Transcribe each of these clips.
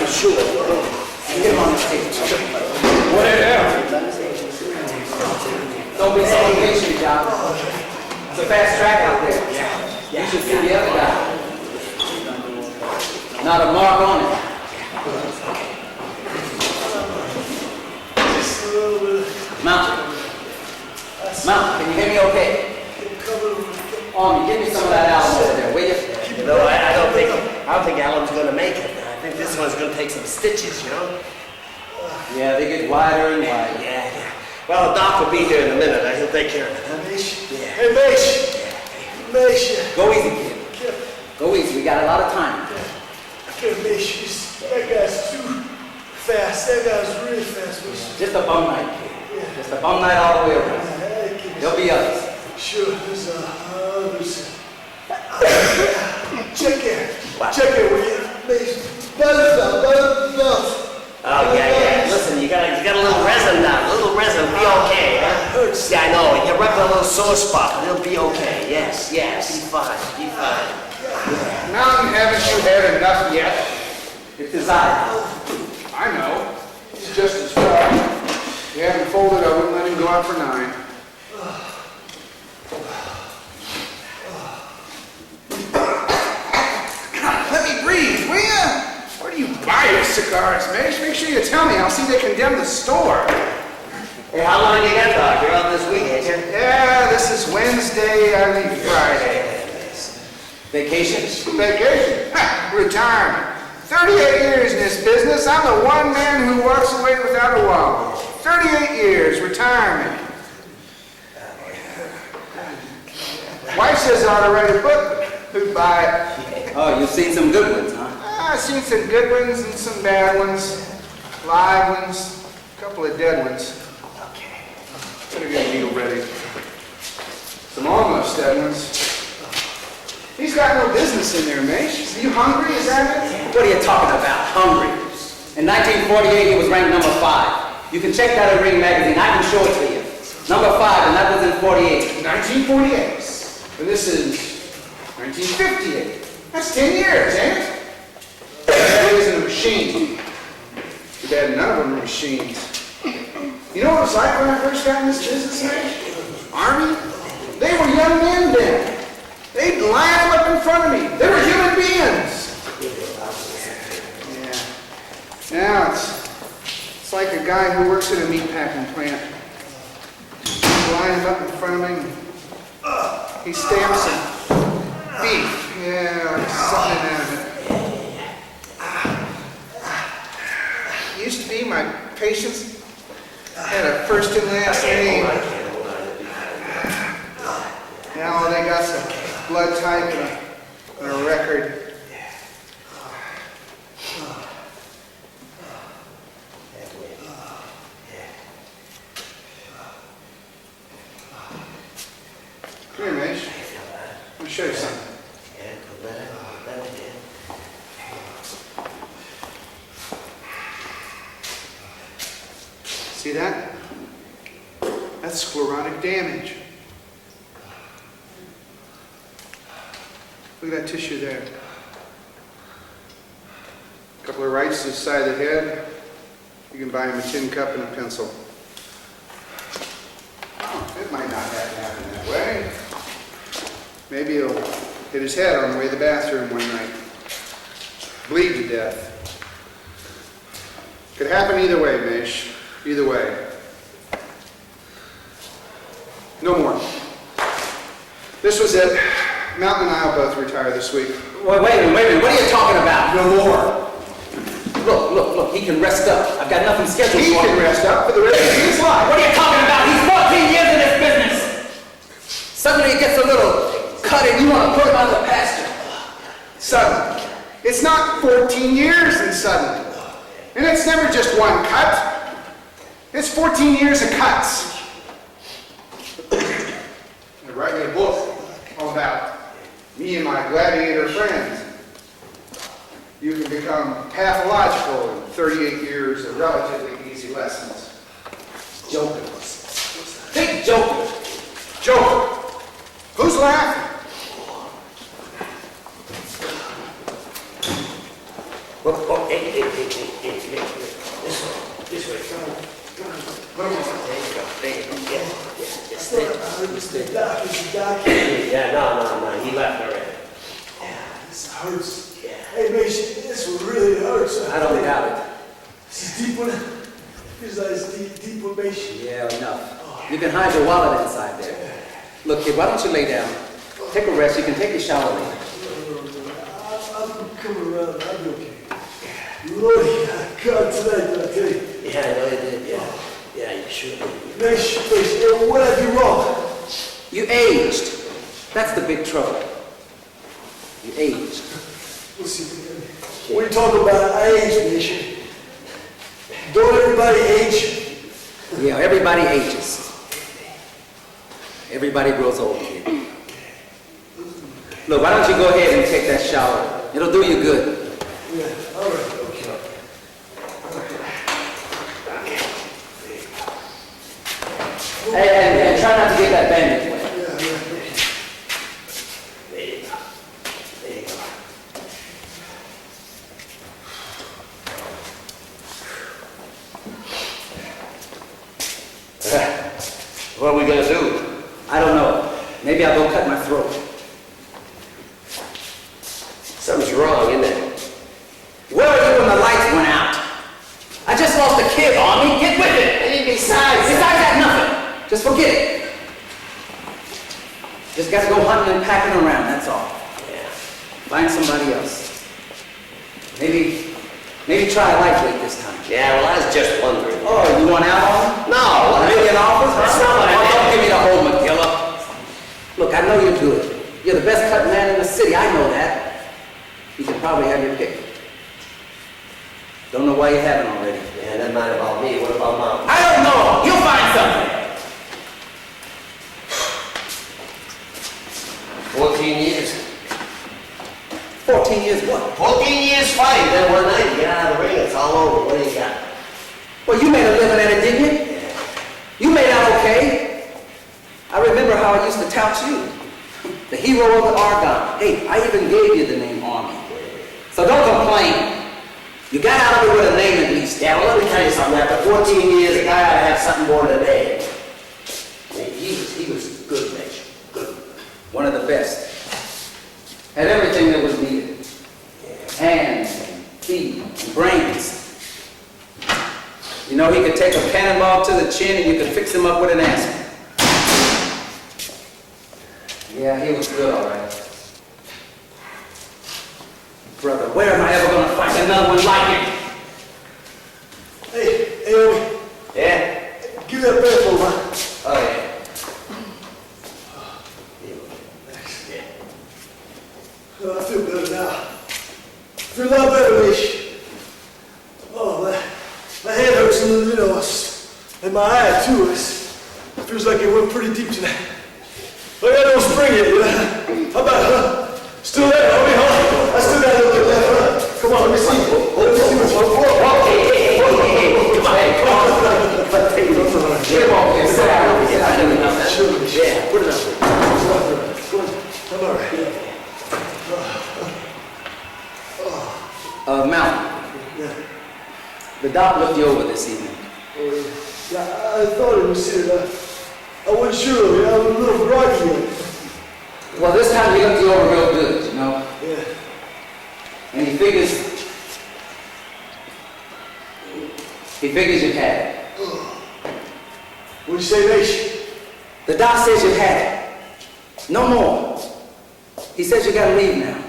sure. Get him on the stage. What the hell? Don't be so impatient, John. It's a fast track out there. You should see the other guy. Not a mark on it. Mount. Mount, can you hear me okay? Army, give me some of that album over there, will you? No, I don't think Alan's gonna make it. I think this one's gonna take some stitches, you know? Yeah, they get wider and wider. Yeah. Well, the doc will be here in a minute. He'll take care of it. Hey, Mish. Yeah. Hey, Mish. Mish. Go easy, kid. Go easy, we got a lot of time. Okay, Mish. That guy's too fast. That guy's really fast, Mish. Just a bum night, kid. Just a bum night all the way around. There'll be others. Sure, there's others. Check it. Check it, will you? Mish. Buzz. Oh, yeah. Listen, you got a little resin now. A little resin will be okay. Huh? Hurts. Yeah, I know. You rub a little sore spot, but it'll be okay. Yes. Be fine. Mountain, haven't you had enough yet? It's his eye. I know. It's just as far. You haven't folded, I wouldn't let him go out for 9. God, let me breathe, will ya? Where do you buy your cigars, Mish? Make sure you tell me. I'll see they condemn the store. Hey, how long you got, Doc? You're out this week, ain't you? Yeah, this is Wednesday, I leave Friday. Vacation? Vacation? Ha, retirement. 38 years in this business. I'm the one man who walks away without a wallet. 38 years, retirement. Wife says I ought to write a book. Who'd buy it? Oh, you've seen some good ones, huh? I've seen some good ones and some bad ones. Live ones, a couple of dead ones. Okay. Better get a needle ready. Some almost dead ones. He's got no business in there, Mish. Are you hungry? Is that it? What are you talking about? Hungry. In 1948, he was ranked number 5. You can check that in Ring magazine. I can show it to you. Number 5, and that was in 48. 1948. And this is 1958. That's 10 years, ain't it? That isn't a machine. Too bad none of them are machines. You know what it was like when I first got in this business, Mish? Army? They were young men then. They'd line them up in front of me. They were human beings. Yeah. Now it's like a guy who works at a meatpacking plant. Line him up in front of me. He stamps some beef. Yeah, like something out of it. Used to be my patients had a first and last name. Now they got some blood type and a record. Come here, Mish. Let me show you something. See that? That's sclerotic damage. Look at that tissue there. A couple of rights to the side of the head. You can buy him a tin cup and a pencil. Oh, it might not have to happen that way. Maybe he'll hit his head on the way to the bathroom one night. Bleed to death. Could happen either way, Mish. Either way. No more. This was it. Mountain and I will both retire this week. Wait a minute. What are you talking about? No more. Look. He can rest up. I've got nothing scheduled He for him. can rest up for the rest of his life. What are you talking about? He's 14 years in this business. Suddenly he gets a little cut and you want to put him out of the pasture. Suddenly. It's not 14 years in suddenly. And it's never just one cut. It's 14 years of cuts. They're writing a book all about me and my gladiator friends. You can become pathological in 38 years of relatively easy lessons. Joker. Big Joker. Joker. Who's laughing? Oh, hey. Mr. Doc, Mr. Doc. Yeah, no, he left already. Yeah, this hurts. Yeah. Hey, Mace, this one really hurts. I don't doubt it. This is deep one. Feels like it's deep one, Mace. Yeah, enough. You can hide your wallet inside there. Look, kid, why don't you lay down? Take a rest. You can take your shower later. I'm coming around. I'll be okay. Lordy, God, tonight, I tell you. Yeah, I know you did, yeah. Yeah, you should. Mace, what did I do wrong? You aged. That's the big trouble. You aged. Let's see. What are you talking about? I age, Mace. Don't everybody age? Yeah, everybody ages. Everybody grows old here. Look, why don't you go ahead and take that shower? It'll do you good. Yeah, all right, okay. And try not to get that bandage wet. Yeah, okay. There you go. There you go. What are we gonna do? I don't know. Maybe I'll go cut my throat. Something's wrong, isn't it? Where were you when the lights went out? I just lost a kid on me. Get with it. And besides that, nothing. Just forget it. Just got to go hunting and packing around, that's all. Yeah. Find somebody else. Maybe try a lightweight this time. Yeah, well, I was just wondering. Oh, you want out on? No, Want to make an offer? That's not what I meant. Don't give me the whole McGilla. Look, I know you're good. You're the best cut man in the city. I know that. You can probably have your pick. Don't know why you haven't already. Yeah, that's not about me. What about Mom? I don't know. You'll find something. 14 years. 14 years what? 14 years fighting, then one night you get out of the ring, it's all over. What do you got? Well, you made a living at it, didn't you? Yeah. You made out okay. I remember how I used to tout you. The hero of the Argonne. Hey, I even gave you the name Army. So don't complain. You got out of it with a name at least. Yeah, well, let me tell you something. After 14 years, a guy ought to have something more than a name. I mean, he was good, Mitch. Good. One of the best. Had everything that was needed. Hands, and feet, and brains. You know, he could take a cannonball to the chin and you could fix him up with an aspirin. Yeah, he was good, all right. Brother, where am I ever going to find another one like him? Hey, Owen, Yeah? give that back over, man. Oh, yeah. Oh, I feel better now. I feel a lot better, Mish. Oh, my head hurts a little, you know, and my eye, too. It feels like it went pretty deep tonight. But I don't spring it, you know. How about, still there, homie, huh? I still got a little bit left, huh? Come on, let me see. Let me see what's Come on, Get him off here. Sit down. Sit down. Sure, yeah, put it up there. I'm all right. Mountain, Yeah. the doc looked you over this evening. Yeah, I thought it was here. I wasn't sure, you know, I was a little groggy. Well, this time he looked you over real good, you know. Yeah. And he figures you've had it. What do you say, Mace? The doc says you've had it. No more. He says you gotta leave now.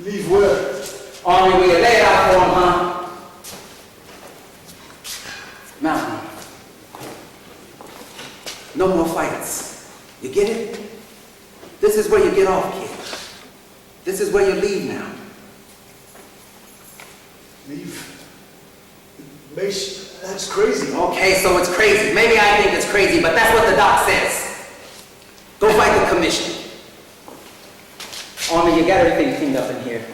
Leave where? Army, will you lay it out for him, huh? Mountain. No more fights. You get it? This is where you get off, kid. This is where you leave now. Leave? Mace, that's crazy. Okay, so it's crazy. Maybe I think it's crazy, but that's what the doc says. Go fight the commission. Army, you got everything cleaned up in here.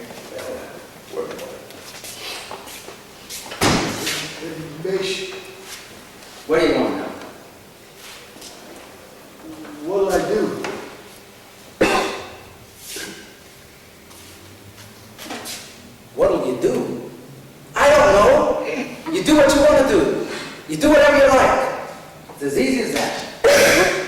Mace, Where are you going now? what'll I do? What'll you do? I don't know. You do what you want to do. You do whatever you like. It's as easy as that.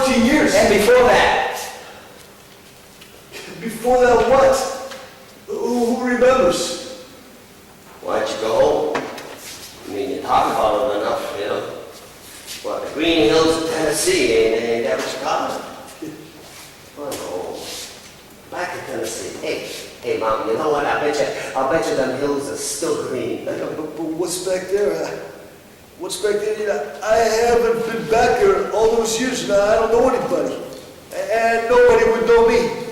14 years. And before that? Before that, what? Who remembers? Why don't you go home? I mean, you talk about it enough, you know. What, the Green Hills of Tennessee ain't that what you call it? Oh, no. Back to Tennessee. Hey, Mom, you know what? I'll bet you them hills are still green. But what's back there? What's back there? You know, I haven't been back there all those years now. I don't know anybody. And nobody would know me.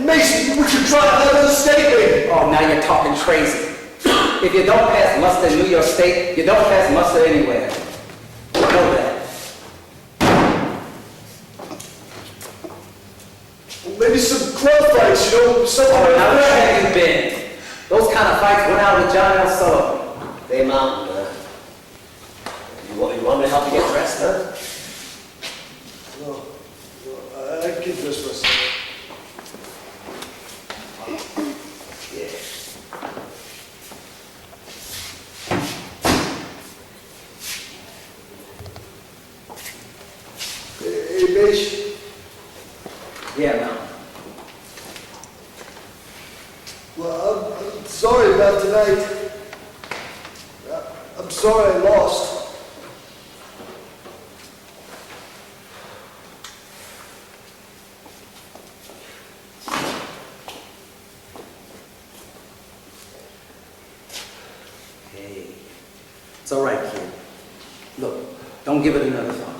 Mason, we should try another state, baby. Oh, now you're talking crazy. If you don't pass muster in New York State, you don't pass muster anywhere. You know that. Maybe some club fights, you know, something Oh, like now where that. have you been? Those kind of fights went out with John L. Sullivan. Hey, Mom, you want me to help you get dressed, huh? No, I can dress myself. Yeah. Hey, Mace. Yeah, no. Well, I'm sorry about tonight. I'm sorry I lost. Hey, it's all right, kid. Look, don't give it another thought.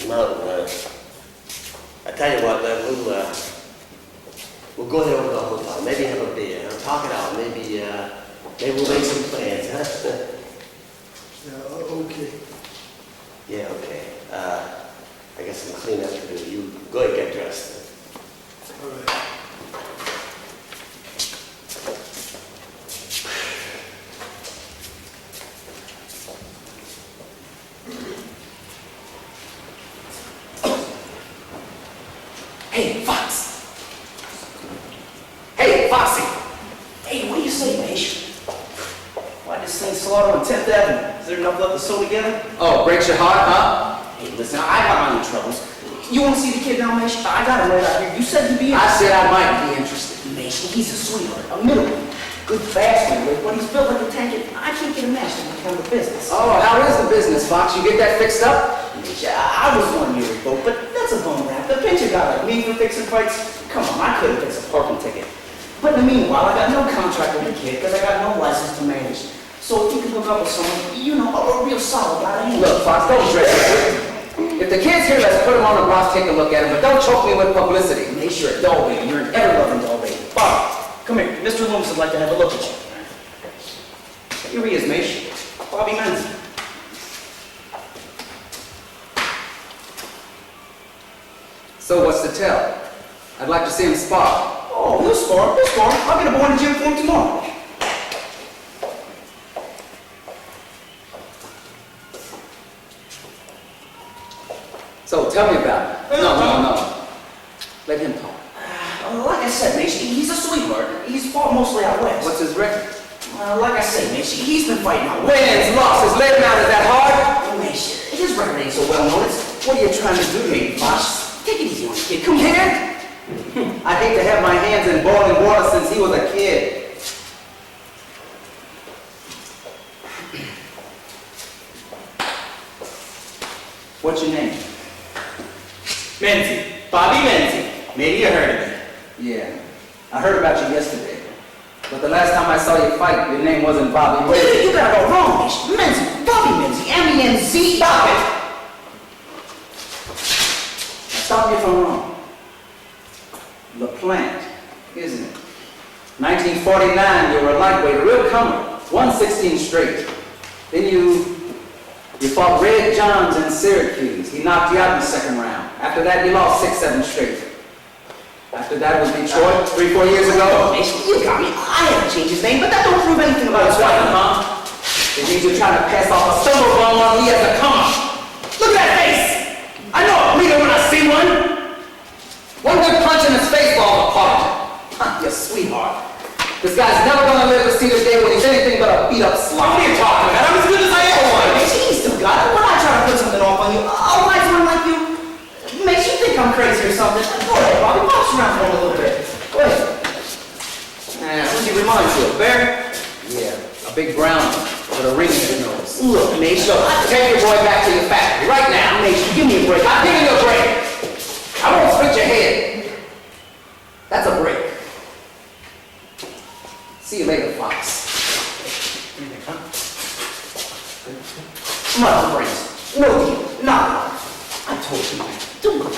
No, I tell you what, we'll go there over the hotel. Maybe have a beer. Talk it out. Maybe we'll make some plans, huh? Yeah, okay. Yeah, okay. I guess some cleanup to do. You go ahead and get dressed. All right. Hey, Fox! Hey, Foxy! Hey, what do you say, Mace? Why this thing slaughter on 10th Avenue? Is there enough left to sew together? Oh, breaks your heart, huh? Hey, listen, I got my own troubles. You want to see the kid now, Mace? I got him right out here. You said you'd be interested. I said I might be interested. Mace, he's a sweetheart, a middleman. Good fast one, but he's built like a tank. I can't get a match to become a business. Oh, how is the business, Fox? You get that fixed up? I was 1 year ago, but that's a bum rap. The pitcher guy like me for fixing fights. Come on, I couldn't fix a parking ticket. But in the meanwhile, I got no contract with the kid because I got no license to manage. So if you can hook up with someone, you know, a real solid guy. Look, Fox, don't dress it. If the kid's here, let's put him on the box, take a look at him, but don't choke me with publicity. Make sure a doll baby. You're an ever-loving doll baby. Bob, come here. Mr. Loomis would like to have a look at you. Here he is, Mace. Bobby Menzies. So what's the tell? I'd like to see him spar. Oh, he'll spar. I'll get a boy in the gym for him tomorrow. So tell me about it. No. Let him talk. Like I said, Mace, he's a sweetheart. He's fought mostly out west. What's his record? Like I said, Mace, he's been fighting out west. Wins, losses, let him out. Is that hard? Mace, his record ain't so well known. What are you trying to do here, Fox? Take it easy on the kid. Come here. I hate to have my hands in boiling water since he was a kid. What's your name? Menzies. Bobby Menzies. Maybe you heard of me. Yeah. I heard about you yesterday. But the last time I saw you fight, your name wasn't Bobby Menzies. You got it all wrong, Menzies. Bobby Menzies. M-E-N-Z. Stop it. Stop me if I'm wrong. LaPlante, isn't it? 1949, you were a lightweight, a real comer. 116 straight. Then you fought Red Johns in Syracuse. He knocked you out in the second round. After that, you lost 6-7 straight. After that was Detroit, 3-4 years ago. You got me. I haven't changed his name, but that don't prove anything about his fighting, huh? It means you're trying to pass off a stumble blow on me as a comer. Look at that face! I know a bleeder when I see one! One good punch in his face ball You sweetheart. This guy's never gonna live to see the day when he's anything but a beat-up slob. What are you talking about? I'm as good as I ever was. Mace, you still got it. When I try to put something off on you, a wise one like you makes you think I'm crazy or something. Go ahead, Bobby. Bounce around for a little bit. Go ahead. Who's he remind you of, Bear? Yeah, a big brown with a ring in his nose. Look, Mace, Take your boy back to your factory right now. Mace, give me a break. I'm giving you a break. I won't split your head. That's a break. See you later, Fox. Mother brains. No deal. Nah. I told you, man. Don't go.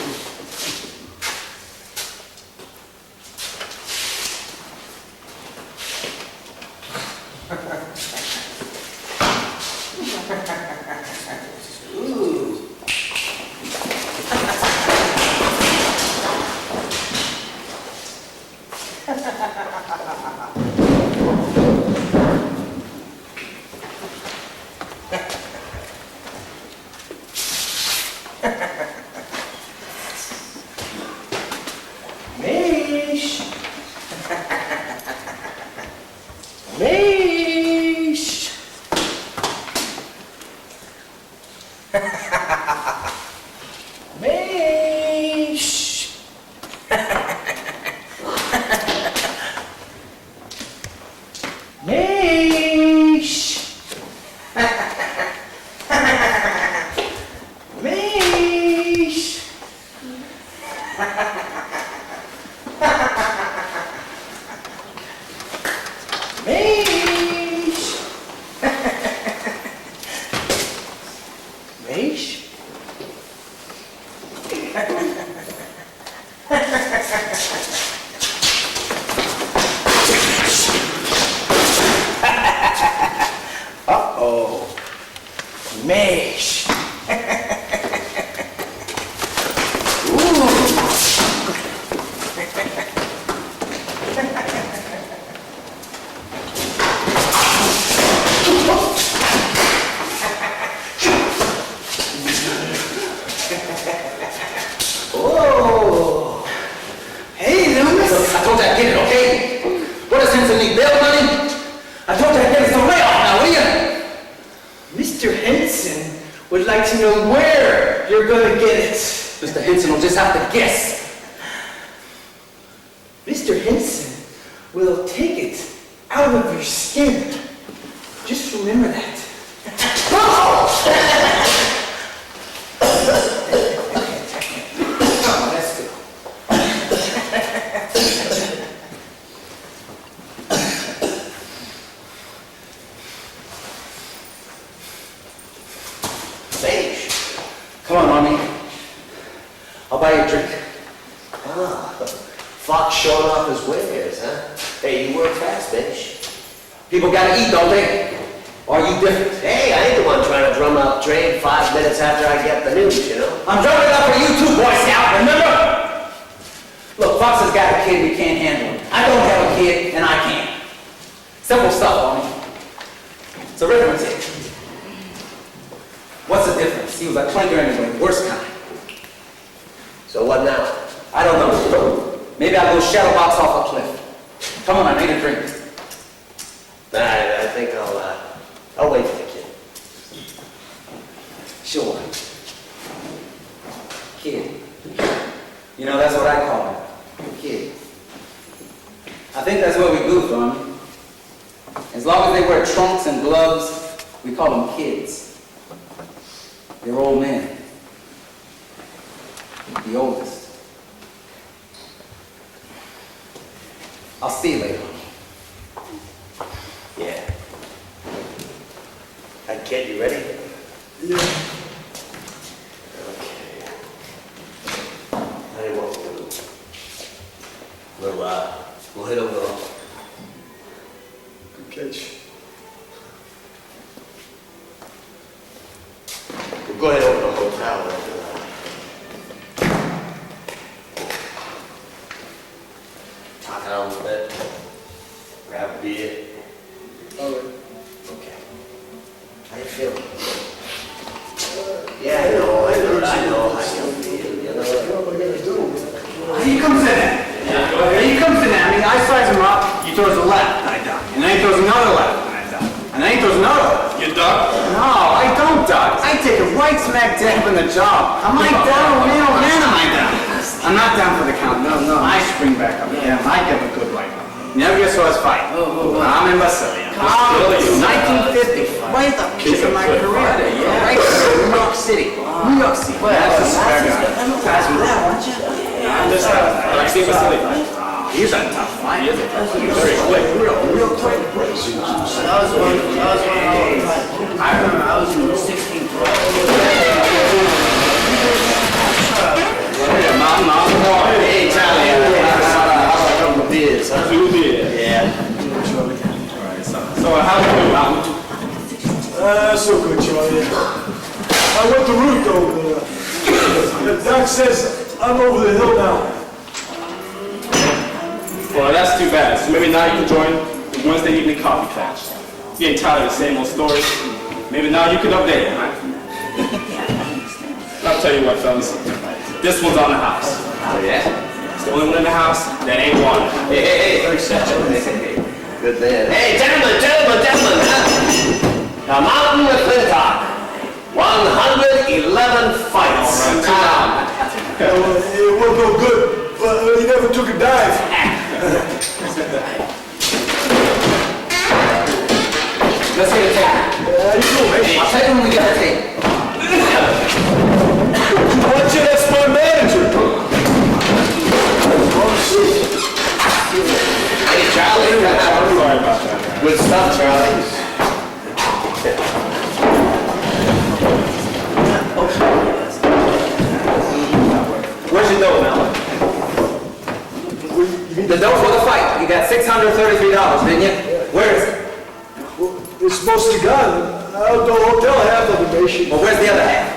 He comes in. I He throws a left, I duck. And then he throws another left, and I duck. And then he throws another left. You duck? No, I don't duck. I take it right smack dab in the jaw. Am I down? Man, oh man, am I down? I'm not down for the count. No. I spring back up. Yeah, I give a good right up. Never guess who I was fighting. I'm in Bizzarri. 1950. Right at the peak of my career. Yeah, right in New York City. New York City. That's a square guy. Guys with that, weren't you? I see Bizzarri. He's a tough fight. He's very quick. Real quick. That was one I remember I was in 16th row. Hey, Charlie. I'll have a couple of beers. Huh? 2 beers. Yeah. So how's it going, Mountain? So good, Charlie. I went the route though. The doc says I'm over the hill now. Well, that's too bad. So maybe now you can join the Wednesday evening coffee patch. Getting tired of the same old stories. Maybe now you can update it, huh? I'll tell you what, fellas. This one's on the house. Oh, yeah? It's the only one in the house that ain't wanted. Hey. Good man. Hey, gentlemen. The Mountain McClintock. 111 fights. It won't go good, but he never took a dive. Let's get a tape. How you doing, man? I'll tell you when we get a tape. Watch it, that's my manager. Oh, shit. Hey, Charlie. I'm sorry about that. Good stuff, Charlie. Where's your dough, Mel? The dough for the fight. You got $633, didn't you? Where is it? Well, it's mostly gone. Out the hotel half of the nation. Well, where's the other half?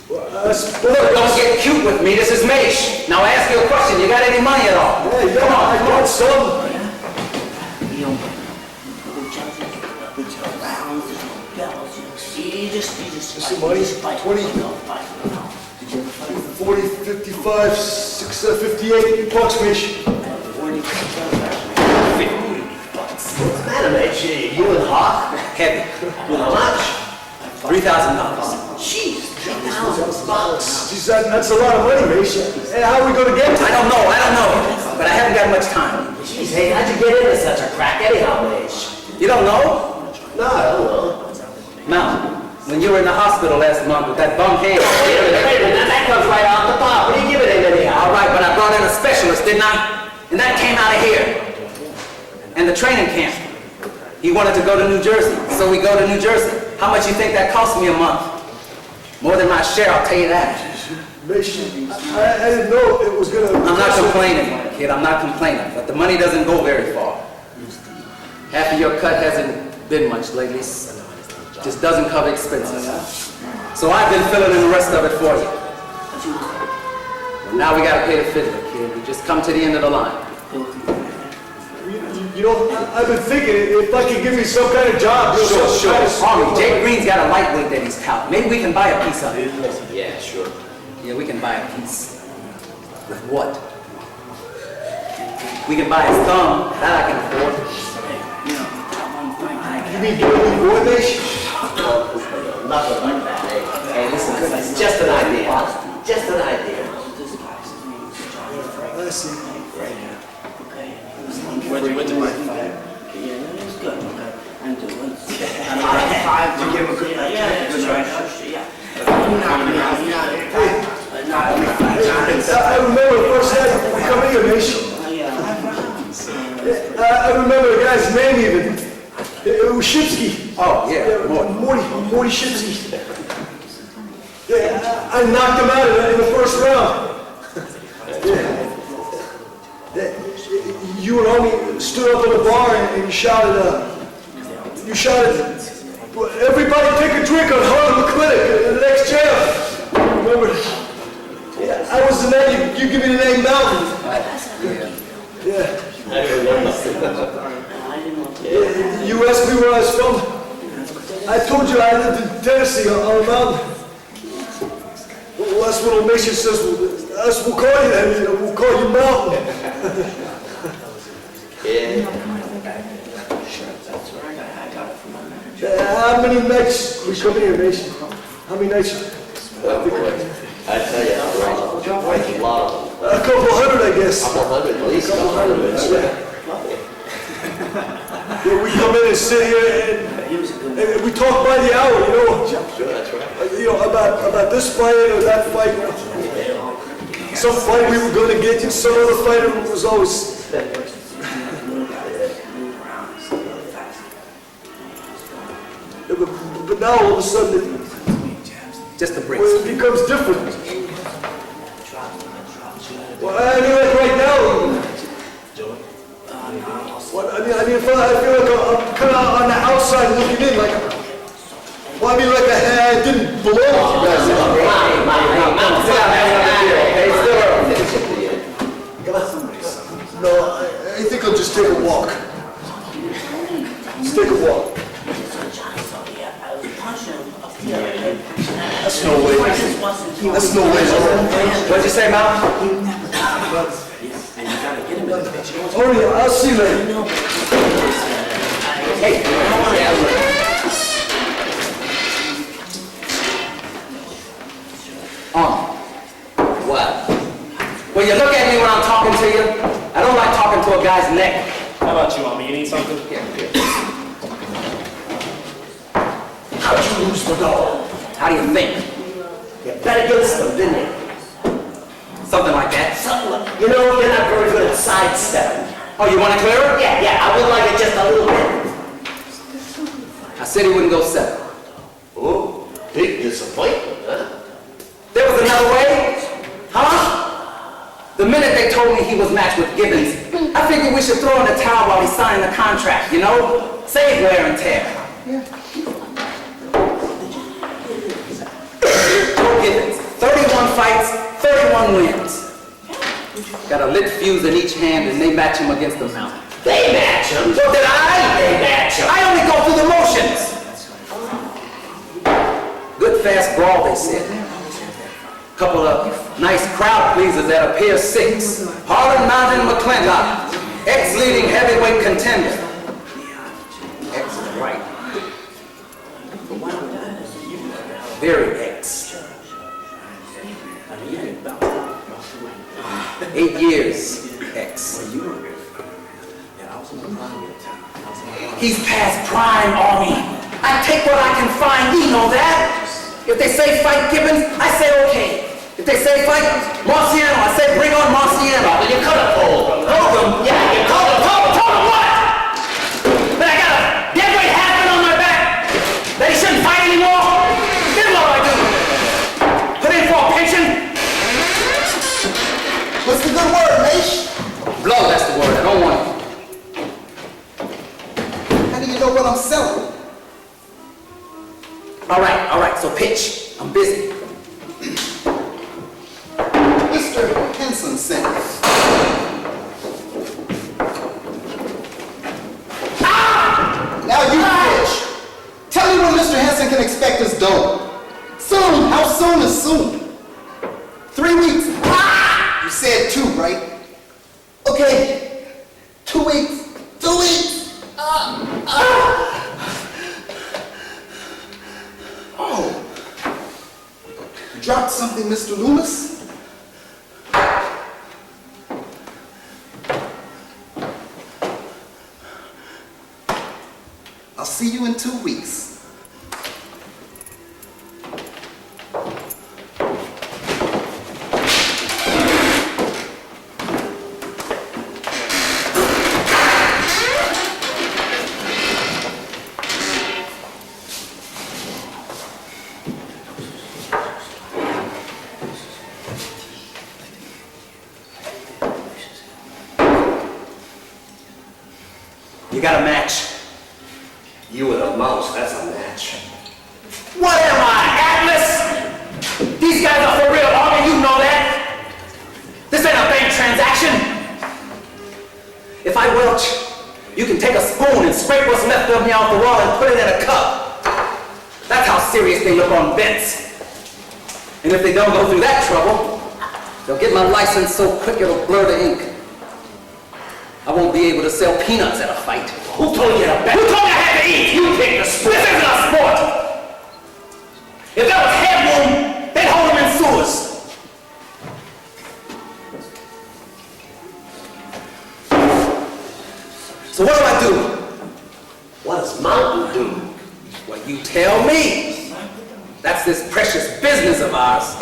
Look, don't get cute with me. This is Maish. Now I ask you a question. You got any money at all? Yeah, Come on. I got some. Some money, 20, 40, 55, 6, 58 bucks, Mish. What's the matter, mate? You and Hawk? Heavy. With how much? $3,000. Jeez, $3,000. Geez, that's a lot of money, Mish. Hey, how are we gonna get to I don't know. But I haven't got much time. Jeez, hey, how'd you get into such a crack anyhow, mate? You don't know? No, I don't know. Now, when you were in the hospital last month with that bum hand. Wait a minute, that comes right off the top. What are you giving him anyhow? All right, but I brought in a specialist, didn't I? And that came out of here. And the training camp. He wanted to go to New Jersey, so we go to New Jersey. How much you think that cost me a month? More than my share, I'll tell you that. Mish, I didn't know it was gonna... I'm not complaining, kid, I'm not complaining, but the money doesn't go very far. Half of your cut hasn't been much lately. Just doesn't cover expenses. So I've been filling in the rest of it for you. Now we gotta pay the fiddler, kid. We just come to the end of the line. You know, I've been thinking if I could give me some kind of job. Sure. Army, Jake Green's got a lightweight that he's touting. Maybe we can buy a piece of it. Yeah, sure. Yeah, we can buy a piece. With what? We can buy his thumb. That I can afford. You mean boy, Mish? Nothing like that, eh? Hey, listen, it's just an idea. Just an idea. I see. Where'd you fight? Yeah, it was good. And to give him a good night. Yeah, that's right. Yeah. I remember the first night we come here, Mish. I remember the guy's name even. It was Shipsky. Oh, yeah. Morty Shipsky. Yeah, I knocked him out in the first round. You and homie stood up in the bar and you shouted, everybody take a drink on Harlem Clinic in the next jail. Remember? Yeah, I was the name, you give me the name Mountain. Yeah. I remember. You asked me where I was from. I told you I lived in Tennessee on a mountain. Well, that's what Omission says. We'll call you that. We'll call you Mountain. Yeah. How many nights we come here, Mason? How many nights? I tell you, a lot of them. A couple hundred, I guess. Couple hundred, at least. Couple hundred. Yeah, we come in and sit here and we talk by the hour, you know. Sure, that's right. You know, about this fight or that fight. You know. Some fight we were going to get, some other fighter was always... But now all of a sudden, Just a break. it becomes different. Well, I mean, like right now, I feel like I'm kind of on the outside looking in, like, well, I mean, like I didn't belong to you guys. No, I think I'll just take a walk. Just take a walk. That's no way. That's no way. What'd you say, Mom? Oh yeah, I'll see you later. Hey. What? When you look at me when I'm talking to you, I don't like talking to a guy's neck. How about you, Mommy? You need something? Here. How'd you lose the dog? How do you think? You bet against them, didn't you? Something like that. Something like, you know, you're not very good at sidestepping. Oh, you want to clear it? Yeah, I would like it just a little bit. I said he wouldn't go 7. Oh, big disappointment, huh? There was another way? Huh? The minute they told me he was matched with Gibbons, I figured we should throw in the towel while he's signing the contract, you know? Save wear and tear. Joe Gibbons, 31 fights, 31 wins. Got a lit fuse in each hand and they match him against the mountain. They match him. So did I? They match him. I only go through the motions. Good fast brawl, they said. Couple of nice crowd pleasers at a Pier 6. Harlan Mountain McClintock, ex-leading heavyweight contender. Ex is right. Very ex. 8 years ex. He's past prime, Army. I take what I can find, you know that. If they say fight Gibbons, I say okay. If they say fight Marciano, I say bring on Marciano. But you could have told them. Told them? Yeah, you Told them what? That I got a dead weight halfman on my back? That he shouldn't fight anymore? Then what do I do? Put in for a pension? What's the good word, Mace? Blow, that's the word. I don't want it. How do you know what I'm selling? All right, so pitch. I'm busy. Mr. Henson sent me. Now you pitch. Tell me when Mr. Henson can expect his dough. Soon. How soon is soon? 3 weeks. You said 2, right? Okay. 2 weeks. 2 weeks. Oh. You dropped something, Mr. Loomis? I'll see you in 2 weeks. You got a match. You and a mouse, that's a match. What am I, Atlas? These guys are for real, Army, you know that. This ain't a bank transaction. If I welch, you can take a spoon and scrape what's left of me off the wall and put it in a cup. That's how serious they look on bets. And if they don't go through that trouble, they'll get my license so quick it'll blur the ink. I won't be able to sell peanuts at a fight. Who told you to bet? Who told you I had to eat? You picked the sport. This isn't a sport. If there was headroom, they'd hold them in sewers. So what do I do? What does Mountain do? Well, you tell me. That's this precious business of ours.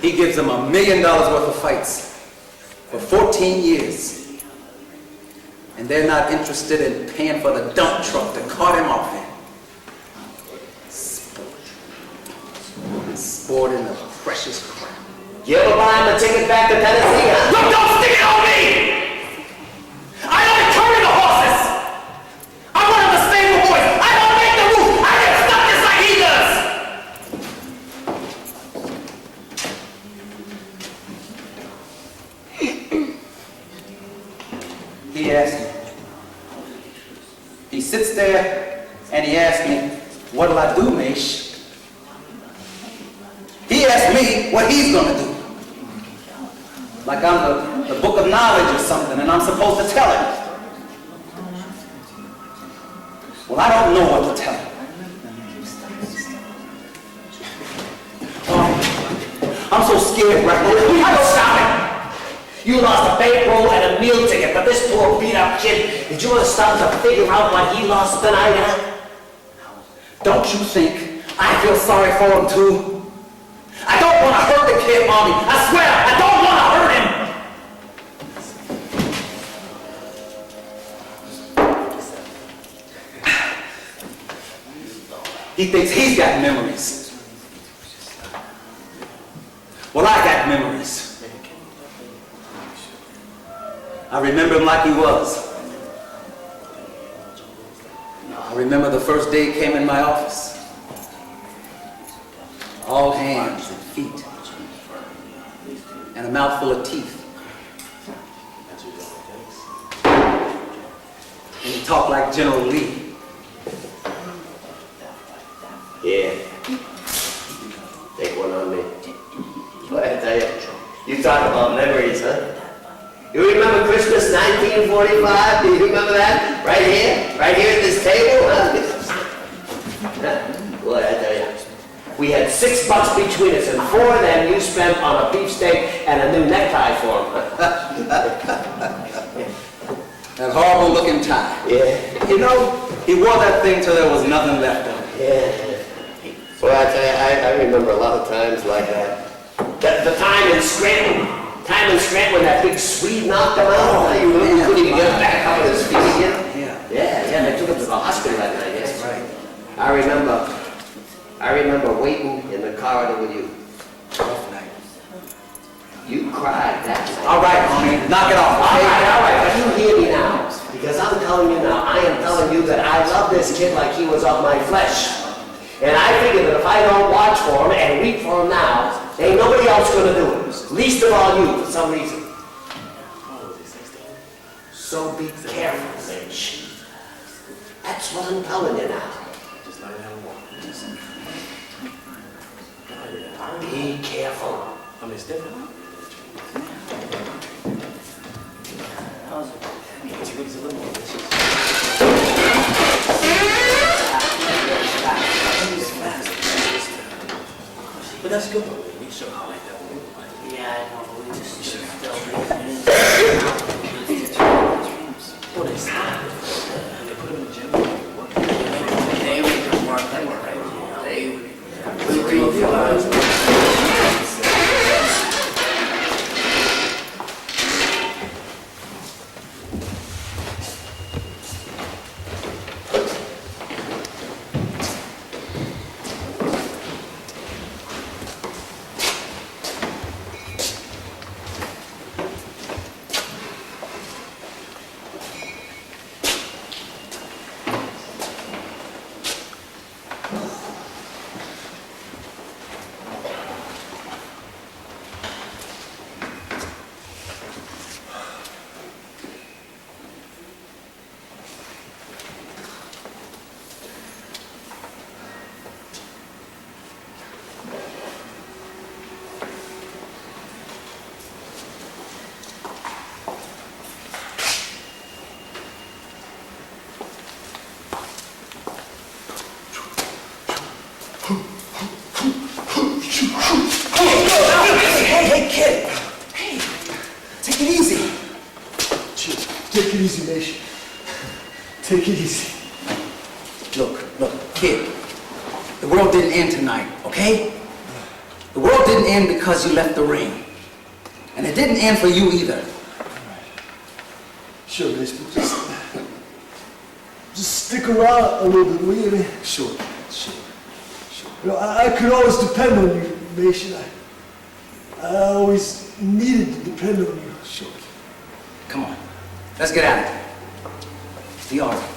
He gives them $1 million worth of fights for 14 years. And they're not interested in paying for the dump truck that caught him off in. Sport in the precious crap. You ever buy him a ticket back to Tennessee, huh? Look, don't stick it on me! I don't turn the horses! I'm one of the stable boys! I don't make the rules! I get stuck just like he does! He asked me. He sits there and he asks me, what'll I do, Maish? He asked me what he's gonna do. Like I'm the book of knowledge or something and I'm supposed to tell him. Well, I don't know what to tell him. Oh, I'm so scared right now. I don't stop it! You lost a bankroll and a meal ticket, but this poor beat-up kid, did you want to stop to figure out what he lost tonight, huh? Don't you think I feel sorry for him too? I don't want to hurt the kid, Mommy. I swear, I don't want to hurt him. He thinks he's got memories. Well, I got memories. I remember him like he was. I remember the first day he came in my office. All hands and feet. And a mouthful of teeth. And he talked like General Lee. Yeah. Take one on me. What I tell you? You talk about memories, huh? You remember Christmas 1945? Do you remember that? Right here? Right here at this table? Boy, I tell you. We had $6 between us, and 4 of them you spent on a beefsteak and a new necktie for him. That horrible looking tie. Yeah. You know, he wore that thing till there was nothing left of it. Yeah. Well, I tell you, I remember a lot of times like that. The time in Scranton. Time in Scranton when that big Swede knocked him out. You couldn't even get him back up on his feet again. Yeah, they took him to the hospital that night. That's right. I remember waiting in the corridor with you. Rough night. You cried that night. All right, Mommy, knock it off. All right, but you hear me now. Because I'm telling you now, I am telling you that I love this kid like he was of my flesh. And I figure that if I don't watch for him and weep for him now, ain't nobody else gonna do it. Least of all you, for some reason. So be careful, Mitch. That's what I'm telling you now. Be careful. I mean, it's different. But that's good. We should highlight that one. Yeah, I know. We just should still what is that? They put them in the gym. They would work that work, right? They would. Nation. Take it easy. Look, kid. The world didn't end tonight, okay? The world didn't end because you left the ring. And it didn't end for you either. Sure, Mace, but just stick around a little bit, will you? Sure. You know, I could always depend on you, Mason. I always needed to depend on you. Sure. Come on. Let's get out of here. Be all right.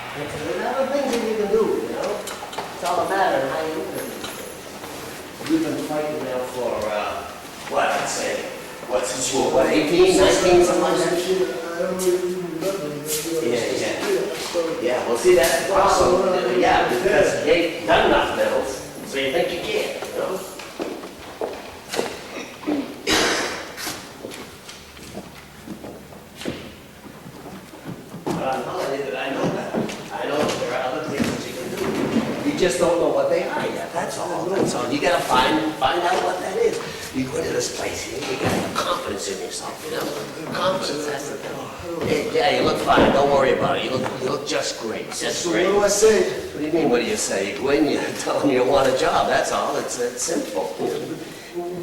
There's other things that you can do, you know? It's all a matter of how you look at these things. You've been fighting now for, what, I'd say, since you were, 18, 19, something like that? I don't really remember. Yeah, well, see, that's the problem. Yeah, because you ain't done enough medals, so you think you can, you know? You just don't know what they are yet, that's all. You gotta find out what that is. You go into this place here, you gotta have confidence in yourself, you know? Confidence, that's the thing. Yeah, you look fine, don't worry about it. You look just great, just So great. what do I say? What do you mean, what do you say? You go in, you tell them you want a job, that's all. It's simple.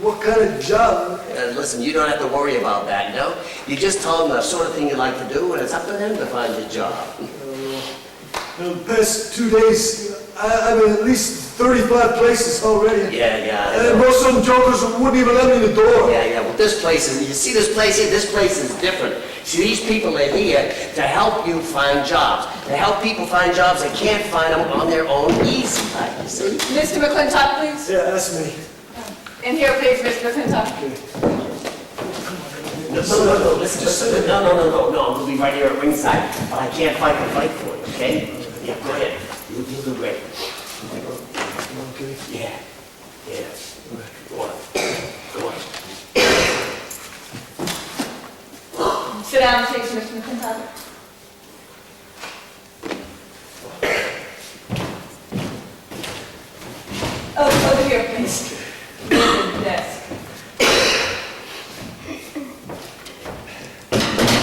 What kind of job? Listen, you don't have to worry about that, you know? You just tell them the sort of thing you like to do, and it's up to them to find your job. The past 2 days, I've been at least 35 places already. Yeah, I know. And most of them jokers wouldn't even let me in the door. Yeah, well, this place is, you see this place here? This place is different. See, these people are here to help you find jobs. To help people find jobs they can't find them on their own easy, like you see? Mr. McClintock, please. Yeah, that's me. In here, please, Mr. McClintock. No, listen, no, we'll be right here at ringside, but I can't fight the fight for you, okay? Yeah, go ahead. You'll do great. Okay. Yeah. Go on. Sit down, please, Mr. McClintock. Oh, over here, please. The desk.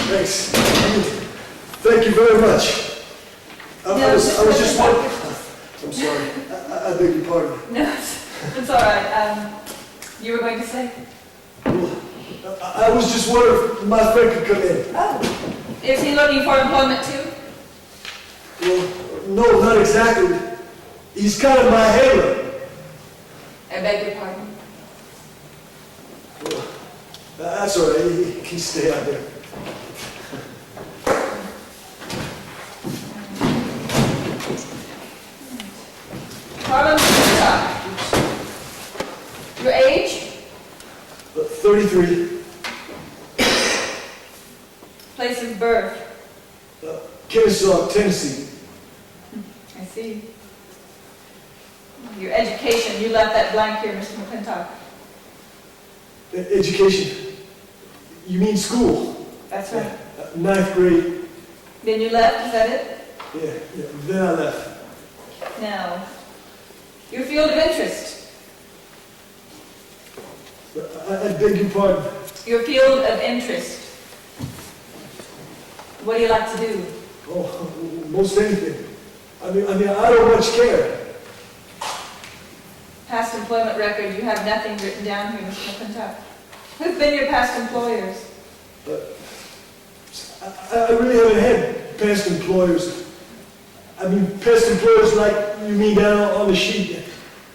Thanks. Thank you very much. I was just wondering. I'm sorry. I beg your pardon. No, it's all right. You were going to say? I was just wondering if my friend could come in. Oh, is he looking for employment too? Well, no, not exactly. He's kind of my halo. I beg your pardon. Well, that's all right. He can stay out there. Harlan McClintock. Your age? 33. Place of birth? Kennesaw, Tennessee. I see. Your education, you left that blank here, Mr. McClintock. Education. You mean school? That's right. 9th grade. Then you left, is that it? Yeah. Then I left. Now, your field of interest. I beg your pardon. Your field of interest. What do you like to do? Oh, most anything. I mean, I don't much care. Past employment record, you have nothing written down here, Mr. McClintock. Who've been your past employers? I really haven't had past employers. I mean, past employers like you mean down on the sheet.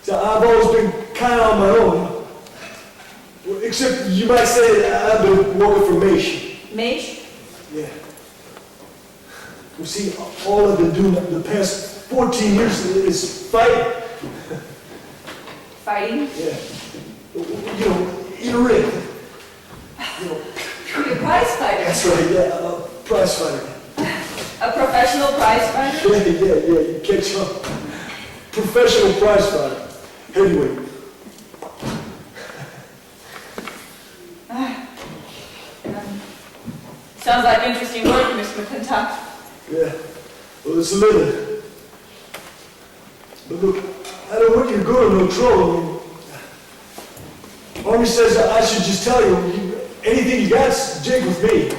So I've always been kind of on my own. Except you might say that I've been working for Maish. Maish? Yeah. You see, all I've been doing the past 14 years is fighting. Fighting? Yeah. You know, in a ring. You know, You're a prize fighter. That's right, yeah, I'm a prize fighter. A professional prize fighter? Yeah, you catch on. Professional prize fighter. Heavyweight. Sounds like interesting work, Mr. McClintock. Yeah, well, it's a living. But look, I don't want you to go to no trouble. I mean, Army says I should just tell you, anything you got's jig with me.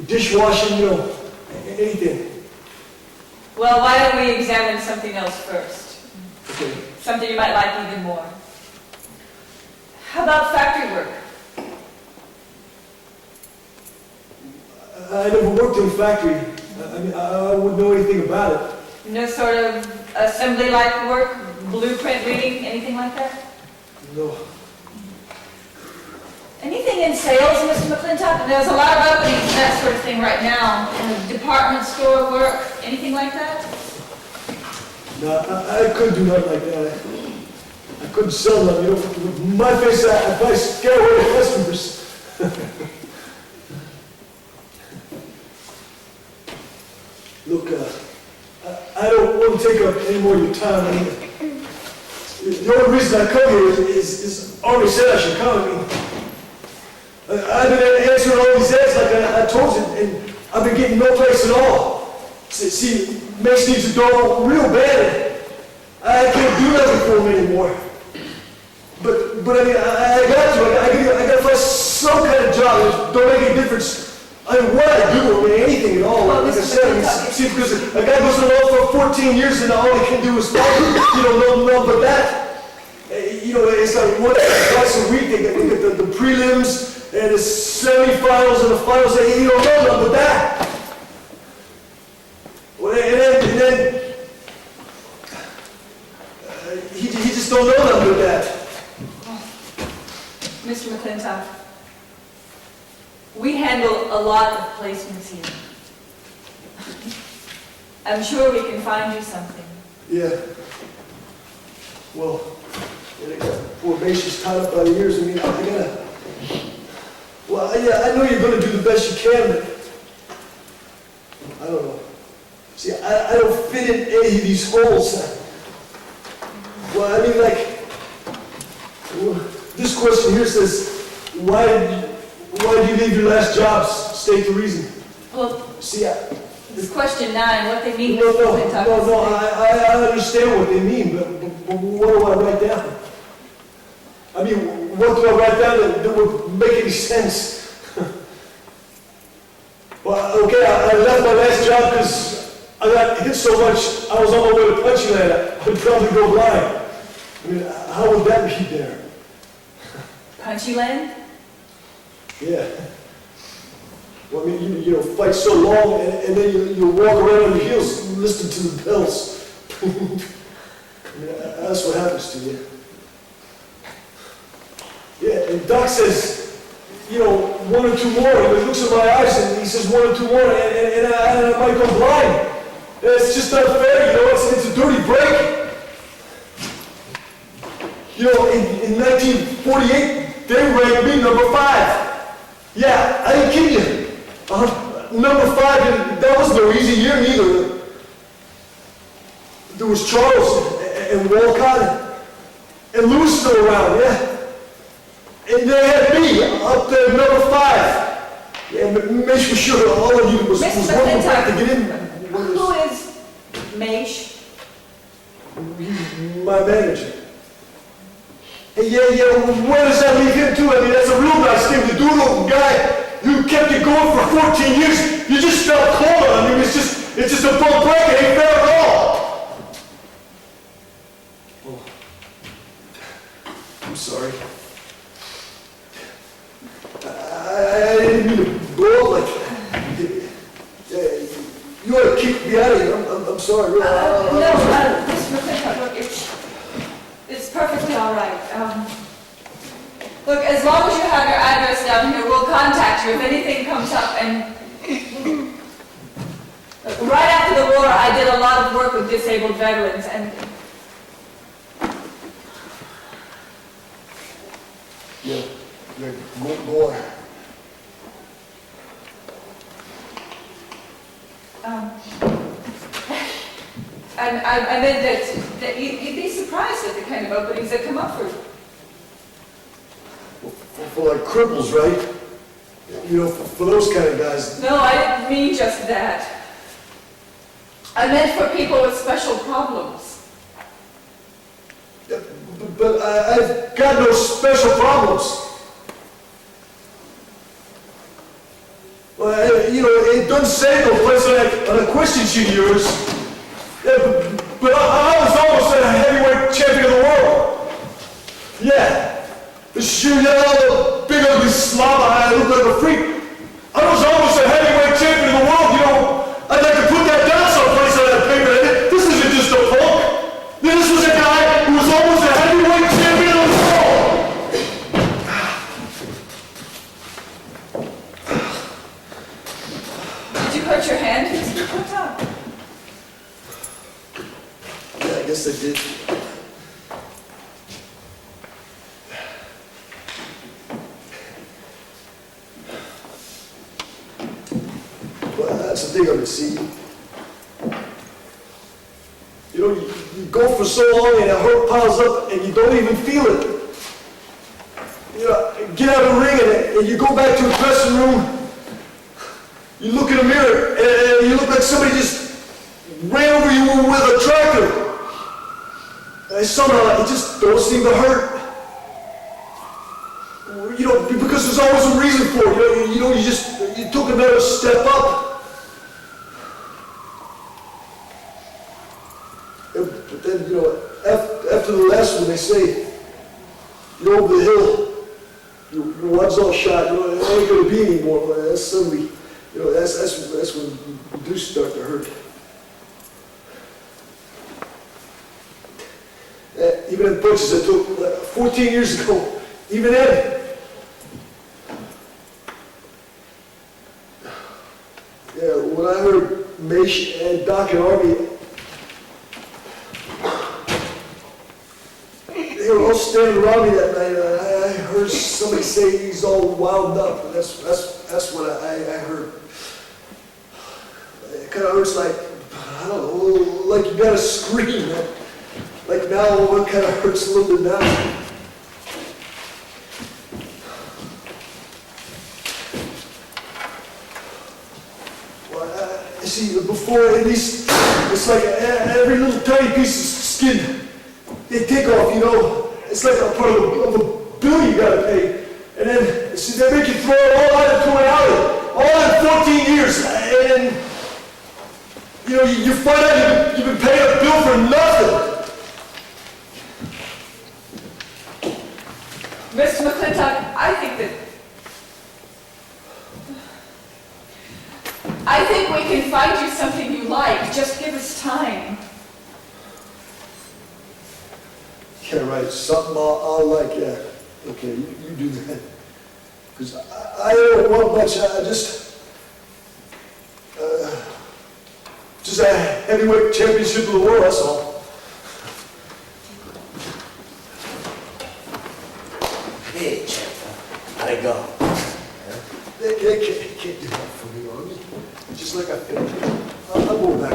Dishwashing, anything. Well, why don't we examine something else first? Okay. Something you might like even more. How about factory work? I never worked in a factory. I mean, I wouldn't know anything about it. No sort of assembly-like work, blueprint reading, anything like that? No. Anything in sales, Mr. McClintock? There's a lot of openings, that sort of thing right now. Department store work, anything like that? No, I couldn't do nothing like that. I couldn't sell them, With my face, I'd probably scare away the customers. Look, I don't want to take up any more of your time. I mean, the only reason I come here is Army said I should come. I mean, I've been answering all these ads like I told you, and I've been getting no place at all. See, Mace needs a dog real bad. I can't do nothing for him anymore. But I mean, I got to. I got to find some kind of job that don't make any difference. I mean, what I do, anything at all. Well, like I Mr. said, see, because a guy goes to law for 14 years and all he can do is fight, no, but that. It's like twice a week. They get the prelims and the semifinals and the finals. They don't know nothing but that. Well, and then he just don't know nothing but that. Mr. McClintock, we handle a lot of placements here. I'm sure we can find you something. Yeah. Well, poor Mace is tied up by the ears. I mean, I gotta. Well, yeah, I know you're gonna do the best you can, but I don't know. See, I don't fit in any of these holes. Well, I mean, this question here says, why did you leave your last job? State the reason. Well, See, it's question 9, what they mean, no, Mr. McClintock. I understand what they mean, but what do I write down? I mean, what do I write down that would make any sense? Well, okay, I left my last job because I got hit so much, I was on my way to Punchy Land, I'd probably go blind. I mean, how would that be there? Punchy Land? Yeah. Well, I mean, you fight so long, and then you walk around on your heels listening to the bells. I mean, that's what happens to you. Yeah, and Doc says, 1 or 2 more. He looks at my eyes and he says 1 or 2 more, and I might go blind. It's just not fair, it's a dirty break. In 1948, they ranked me number 5. Yeah, I ain't kidding you. Number 5, and that was no easy year neither. There was Charles and Walcott and Lewis still around, yeah. And they had me up there, number 5. Yeah, but make sure all of you was working back to get in. Who is Maish? My manager. Hey, yeah, where does that leave him too? I mean, that's a real nice thing to do, little guy. You kept it going for 14 years. You just felt cold. I mean, it's just a bum break. It ain't fair at all. Oh. I'm sorry. I didn't mean to blow up like you ought to kick me out of here. I'm sorry. No, Mr. McClintock, look, it's perfectly all right. Look, as long as you have your address down here, we'll contact you if anything comes up. And right after the war, I did a lot of work with disabled veterans, and Yeah, go on. And I meant that you'd be surprised at the kind of openings that come up for you. For like cripples, right? You know, for those kind of guys. No, I didn't mean just that. I meant for people with special problems. But I've got no special problems. Well, you know, it doesn't say no place on a question sheet of yours. Yeah, but I was almost a heavyweight champion of the world. Yeah. Sure, yeah, big ugly slob, I looked like a freak. I was almost a heavyweight champion of the world, you know. I'd like to put that down someplace on that paper. This isn't just a punk. This was a guy who was almost a heavyweight champion of the world. Did you hurt your hand, Mr. Clinton? Yeah, I guess I did. Well, that's the thing of it, see. You know, you go for so long and the hurt piles up and you don't even feel it. You know, get out of the ring and you go back to the dressing room. You look in the mirror and you look like somebody just ran over you with a tractor. And somehow it just don't seem to hurt. You know, because there's always a reason for it. You took another step up. But then, you know, after the last one, they say, you're over the hill, your one's all shot, you know, it ain't gonna be anymore. But that's suddenly, you know, that's when you do start to hurt. Even in punches I took 14 years ago, even then. Yeah, when I heard Maish and Doc and Army, they were all standing around me that night, and I heard somebody say he's all wound up, and that's what I heard. It kind of hurts like, I don't know, like you gotta scream. Like now, it kind of hurts a little bit now. You see, before at least, it's like every little tiny piece of skin they take off, you know. It's like a part of a bill you gotta pay. And then, see, they make you throw it all out into an alley. All in 14 years. And, you know, you find out you've been paying a bill for nothing. Mr. McClintock, I think we can find you something you like. Just give us time. Yeah, right. Something I'll like, yeah. Okay, you do that. Because I don't want much. I just a heavyweight championship of the world, that's all. Hey, champ, how'd it go? They can't do that for me, Army. Just like I finished. I'll go back.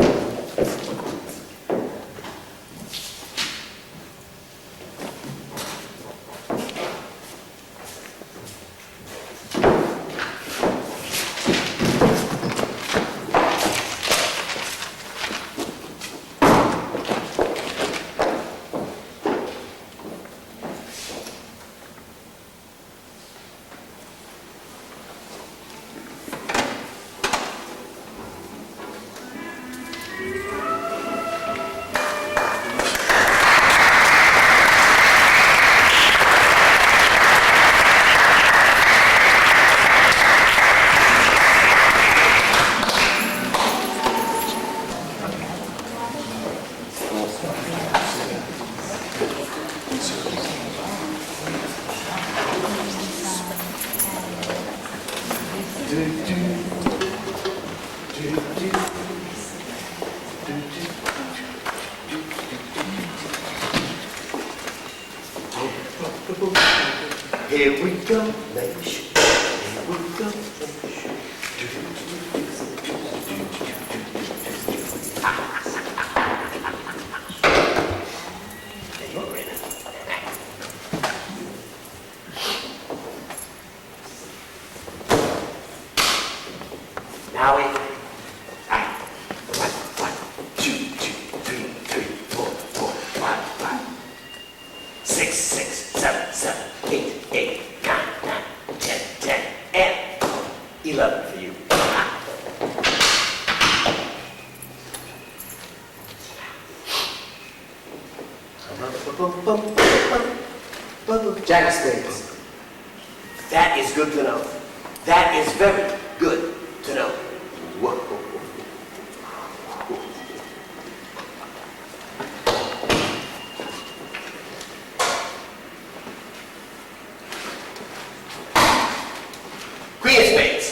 Here we go, nation. Here we go, nation. Howie. 1, 2, 3, 4, 5, 6, 7, 8, 9, 10, and 11 for you. Jack of spades. That is good to know. That is very good to know. Whoa. Queen of spades.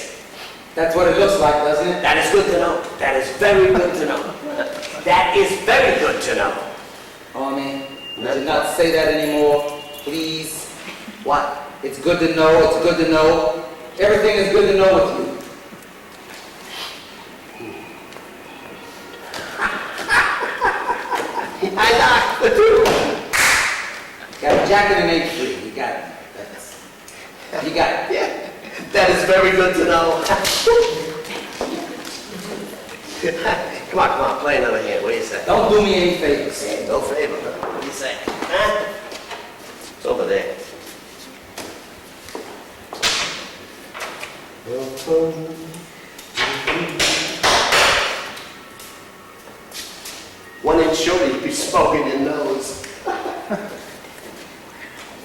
That's what it looks like, doesn't it? That is good to know. That is very good to know. That is very good to know. Army, do not say that anymore, please. What? It's good to know, it's good to know. Everything is good to know with you. I knocked the two. Got a jacket and A3. You got it. You got it. Yeah, that is very good to know. Come on, play another hand. What do you say? Don't do me any favors. Hey, no favor, huh? What do you say? Huh? It's over there. One inch shorter, you'd be smoking your nose.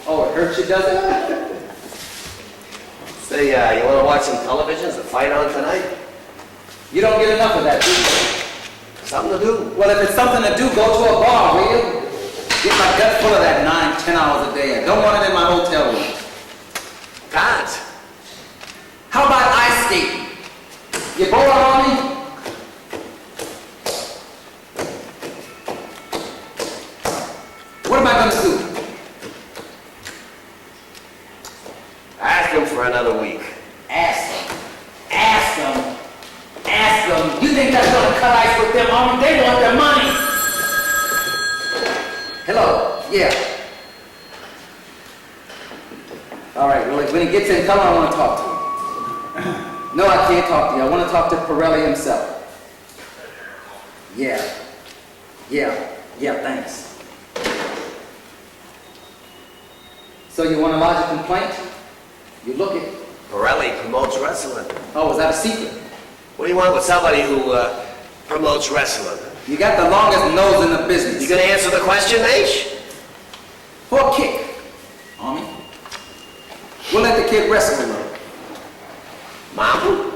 Oh, it hurts you, does it? Say, you want to watch some television? Is the fight on tonight? You don't get enough of that, do you? Something to do. Well, if it's something to do, go to a bar, will you? Get my gut full of that 9, 10 hours a day. I don't want it in my hotel room. Cards. How about ice skating? You bored on me? What am I going to do? Ask him for another week. Ask them. Ask them. Ask them. You think that's going to cut ice with them, Army? They want their money. Hello. Yeah. All right. Well, when he gets in, tell him I want to talk to him. No, I can't talk to you. I want to talk to Pirelli himself. Yeah. Thanks. So you want to lodge a complaint? You look it. Pirelli promotes wrestling. Oh, is that a secret? What do you want with somebody who promotes wrestling? You got the longest nose in the business. You gonna answer the question, H? For a kick, Army. We'll let the kid wrestle a little. Mountain?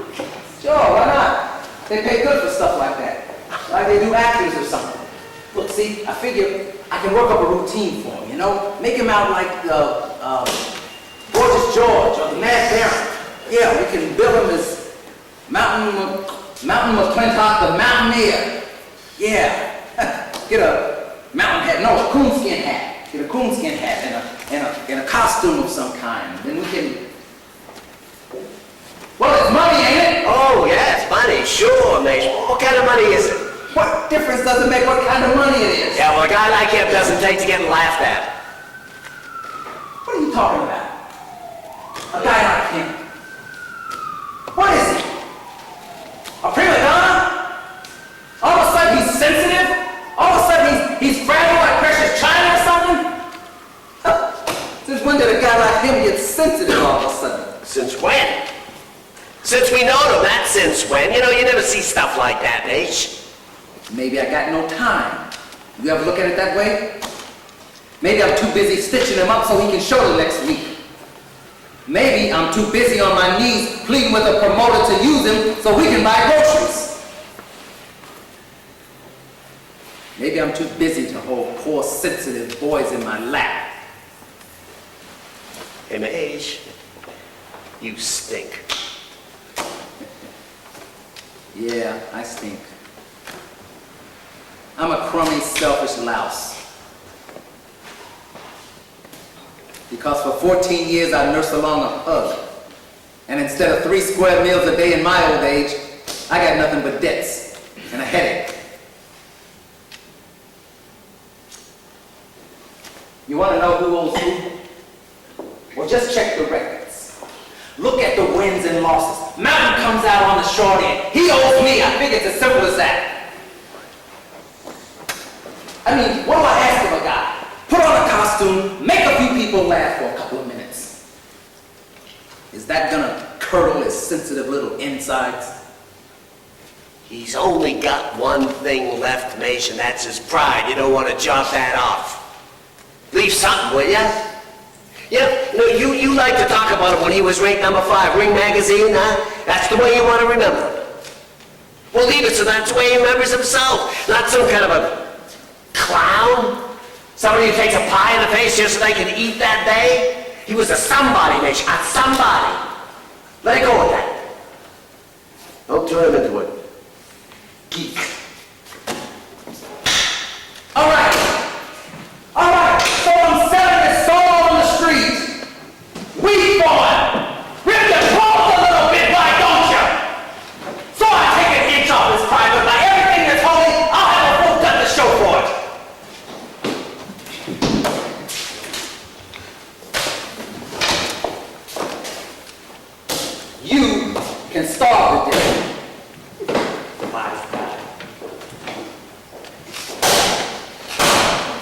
Sure, why not? They pay good for stuff like that. Like they do actors or something. Look, see, I figure I can work up a routine for him, you know? Make him out like Gorgeous George or the Mad Baron. Yeah, we can bill him as Mountain McClintock the Mountaineer. Yeah. Get a mountain hat, no, a coonskin hat. Get a coonskin hat and a costume of some kind. Then we can... Well, it's money, ain't it? Oh, yeah, it's money. Sure, mate. What kind of money is it? What difference does it make what kind of money it is? Yeah, well, a guy like him doesn't take to getting laughed at. What are you talking about? A guy like him. What is he? A prima donna? All of a sudden he's sensitive? All of a sudden he's fragile like precious china or something? Since when did a guy like him get sensitive all of a sudden? Since when? Since we known him, that's since when. You know, you never see stuff like that, H. Maybe I got no time. You ever look at it that way? Maybe I'm too busy stitching him up so he can show the next week. Maybe I'm too busy on my knees pleading with a promoter to use him so we can buy groceries. Maybe I'm too busy to hold poor, sensitive boys in my lap. Hey, H, you stink. Yeah, I stink. I'm a crummy, selfish louse. Because for 14 years I nursed along a pug. And instead of 3 square meals a day in my old age, I got nothing but debts and a headache. You want to know who owes who? Well, just check the records. Look at the wins and losses. Mountain comes out on the short end. He owes me. I think it's as simple as that. I mean, what do I ask of a guy? Put on a costume, make a few people laugh for a couple of minutes. Is that gonna curdle his sensitive little insides? He's only got one thing left, Mace, and that's his pride. You don't want to chop that off. Leave something, will ya? Yeah, you like to talk about him when he was ranked number 5, Ring Magazine, huh? That's the way you want to remember him. Well, leave it so that's the way he remembers himself. Not some kind of a clown. Somebody who takes a pie in the face just so they can eat that day. He was a somebody, Mitch, a somebody. Let it go with that. Don't turn him into a geek. All right, so I'm selling this soul on the street. Weed boy, rip your clothes a little bit, why don't you? So I take an inch off his private, like everything that's holy, I'll have a full cut to show for it. You can starve to death.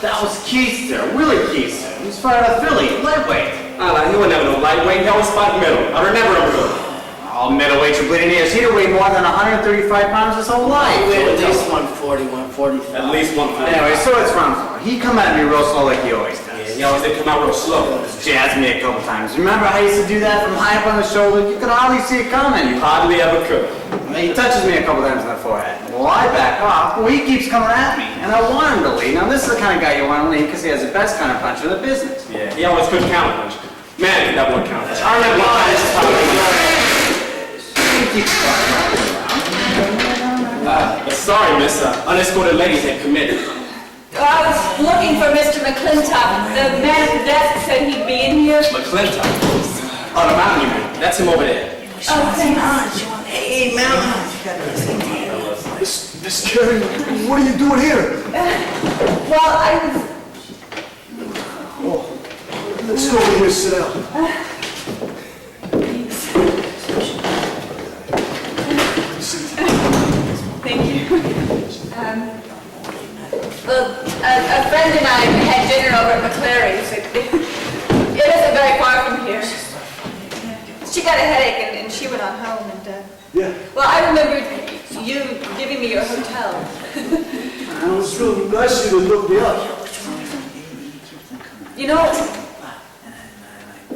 That was Keister, Willie Keister. He was fired out of Philly, lightweight. He was never no lightweight. He always fought middle. I remember him good. All middleweights are bleeding ears. He'd have weighed more than 135 pounds his whole life. At least 140, 145. At least 140. Anyway, so it's round 4. He come at me real slow like he always does. Yeah, he always did come out real slow. Jazzed me a couple times. Remember how he used to do that from high up on the shoulder? You could hardly see it coming. You hardly ever could. He touches me a couple times on the forehead. Well, I back off. Well, he keeps coming at me, and I want him to leave. Now, this is the kind of guy you want to leave because he has the best kind of punch in the business. Yeah, he always could counter punch. Man, that one counter punch. I remember one time. Sorry, miss. Unescorted ladies had committed. I was looking for Mr. McClintock. The man at the desk said he'd be in here. McClintock. Oh, the mountain, you mean? That's him over there. Oh, thanks. Hey, Mountain. Miss Carey, what are you doing here? Well, I was... Let's go over here, sit down. Thank you. Well, a friend and I had dinner over at McClary's. It isn't very far from here. She got a headache and she went on home and... Yeah. Well, I remembered you giving me your hotel. It was really nice of you to look me up. You know,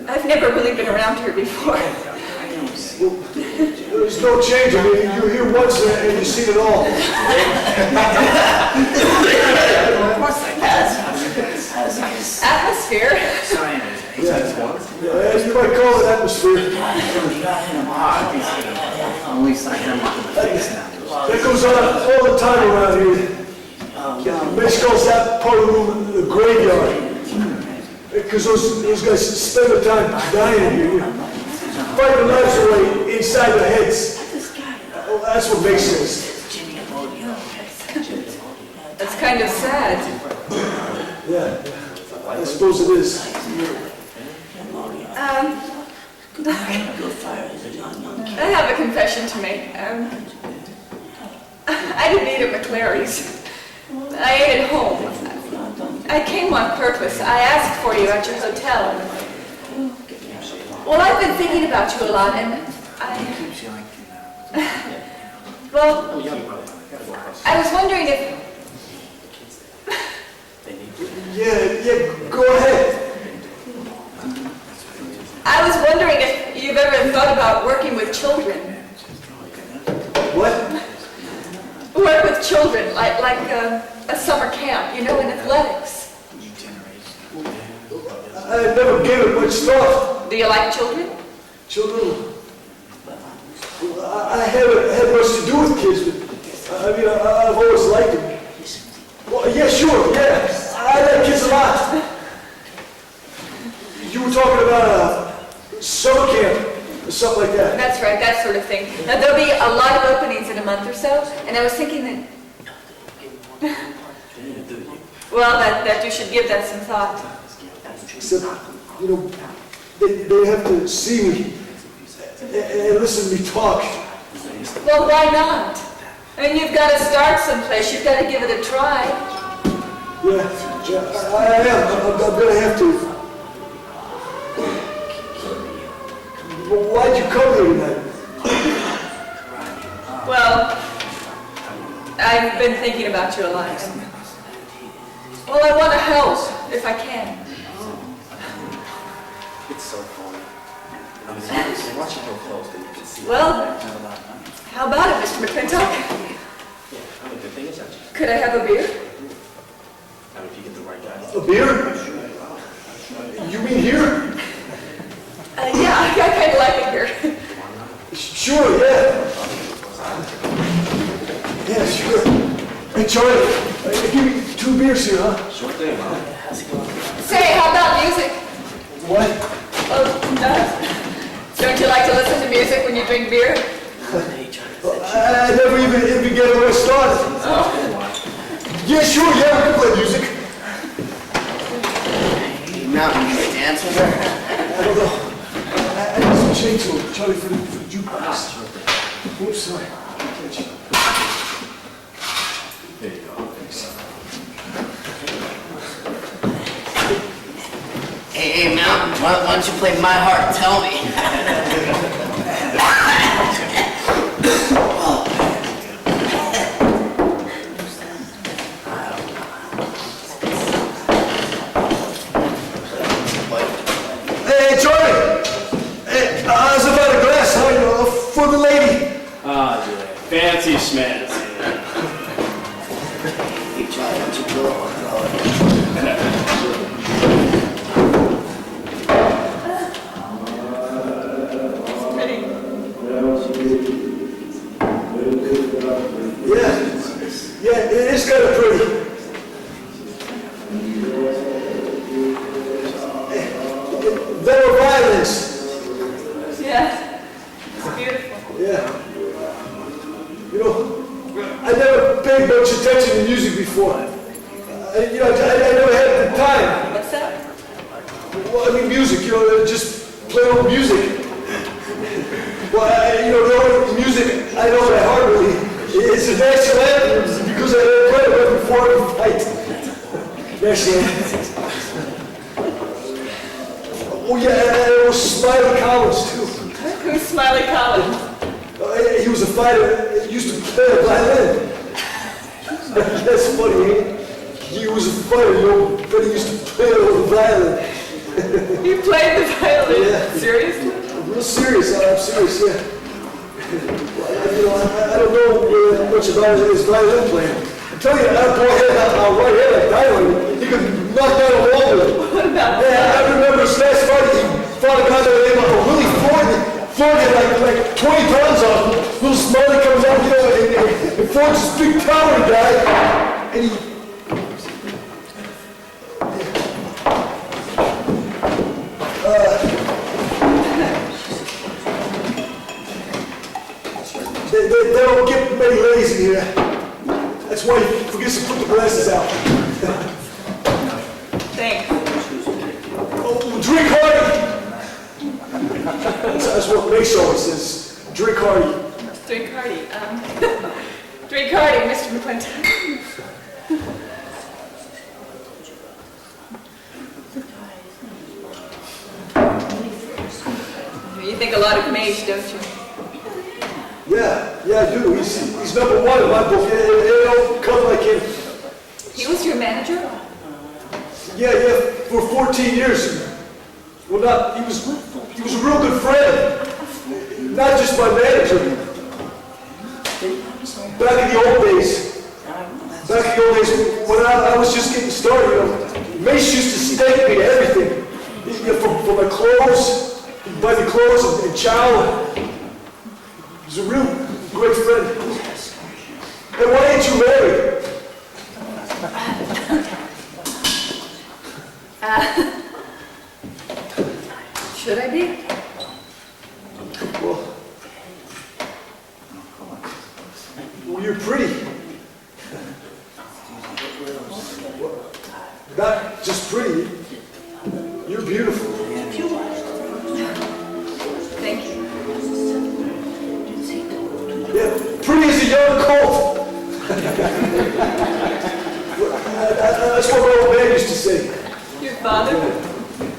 I've never really been around here before. Well, there's no change. I mean, you're here once and you've seen it all. Atmosphere. Yeah, you might call it atmosphere. That goes on all the time around here. Mitch calls that part of the room the graveyard. Because those guys spend their time dying here. Fighting their lives away inside their heads. That's what makes sense. That's kind of sad. Yeah, I suppose it is. I have a confession to make. I didn't eat at McClary's. I ate at home. I came on purpose. I asked for you at your hotel. Well, I've been thinking about you a lot, and well, I was wondering if... Yeah, go ahead. I was wondering if you've ever thought about working with children. What? Work with children, like a summer camp, you know, in athletics. I never gave it much thought. Do you like children? Children? I haven't had much to do with kids, but I mean, I've always liked them. Well, yeah, sure, yeah. I like kids a lot. You were talking about a summer camp or something like that. That's right, that sort of thing. Now, there'll be a lot of openings in a month or so, and I was thinking that... well, that you should give that some thought. Except, you know, they have to see me. and listen to me talk. Well, why not? I mean, you've got to start someplace. You've got to give it a try. Yeah, I am. I'm gonna have to. Well, why'd you come here tonight? Well, I've been thinking about you a lot. Well, I want to help, if I can. It's so funny. I mean, seriously, watch it real close, then you can see. Well, how about it, Mr. McClintock? Yeah, I mean, the thing is that Could I have a beer? I mean, if you get the right guy. A beer? You mean here? Yeah, I kind of like it here. Sure, yeah. Yeah, sure. Hey, Charlie, give me 2 beers here, huh? Sure thing, man. Say, how about music? What? Don't you like to listen to music when you drink beer? I never even get where I started. Yeah, sure, yeah, we can play music. Mountain, you dance with her? I don't know. I need some change to it, Charlie, for the jukebox. Oops, sorry. There you go. Hey, Mountain, why don't you play My Heart, Tell Me? Hey, Charlie! Hey, how's about a glass, huh? You know, for the lady. Ah, yeah. Fancy schmancy. Hey, Charlie, why don't you blow it? Yeah, it is kind of pretty. There are violins. Yeah, it's beautiful. Yeah. You know, I never paid much attention to music before. I never had the time. What's that? Well, I mean, music, just plain old music. Well, the only music I know by heart really is the national anthem because I played it right before the fight. National anthem. Oh yeah, and it was Smiley Collins too. Who's Smiley Collins? He was a fighter. He used to play the violin. That's funny, ain't it? He was a fighter, but he used to play the violin. You played the violin? Yeah. Seriously? I'm real serious. I'm serious, yeah. I don't know much about his violin playing. I tell you, that boy had a right hand like diamond. He could knock down a wall with it. What about Yeah, I remember his last fight, he fought a guy by the name of Willie Ford. Ford had like 20 pounds on him. Little Smiley comes out, and Ford's this big towering guy, and he... They don't get many ladies in here. That's why he forgets to put the glasses out. Thanks. Oh, drink hardy! That's what Mace always says. Drink hardy. Drink hardy. Drink hardy, Mr. McClintock. You think a lot of Mace, don't you? Yeah, I do. He's number one in my book. It don't come like him. He was your manager? Yeah, for 14 years. Well, he was a real good friend. Not just my manager. Back in the old days, when I was just getting started, Mace used to stake me everything. For my clothes, he'd buy me clothes and chow. He's a real great friend. Hey, why ain't you married? Should I be? Well, you're pretty. Not just pretty, you're beautiful. Thank you. Yeah, pretty as a young colt. That's what my old man used to say. Your father?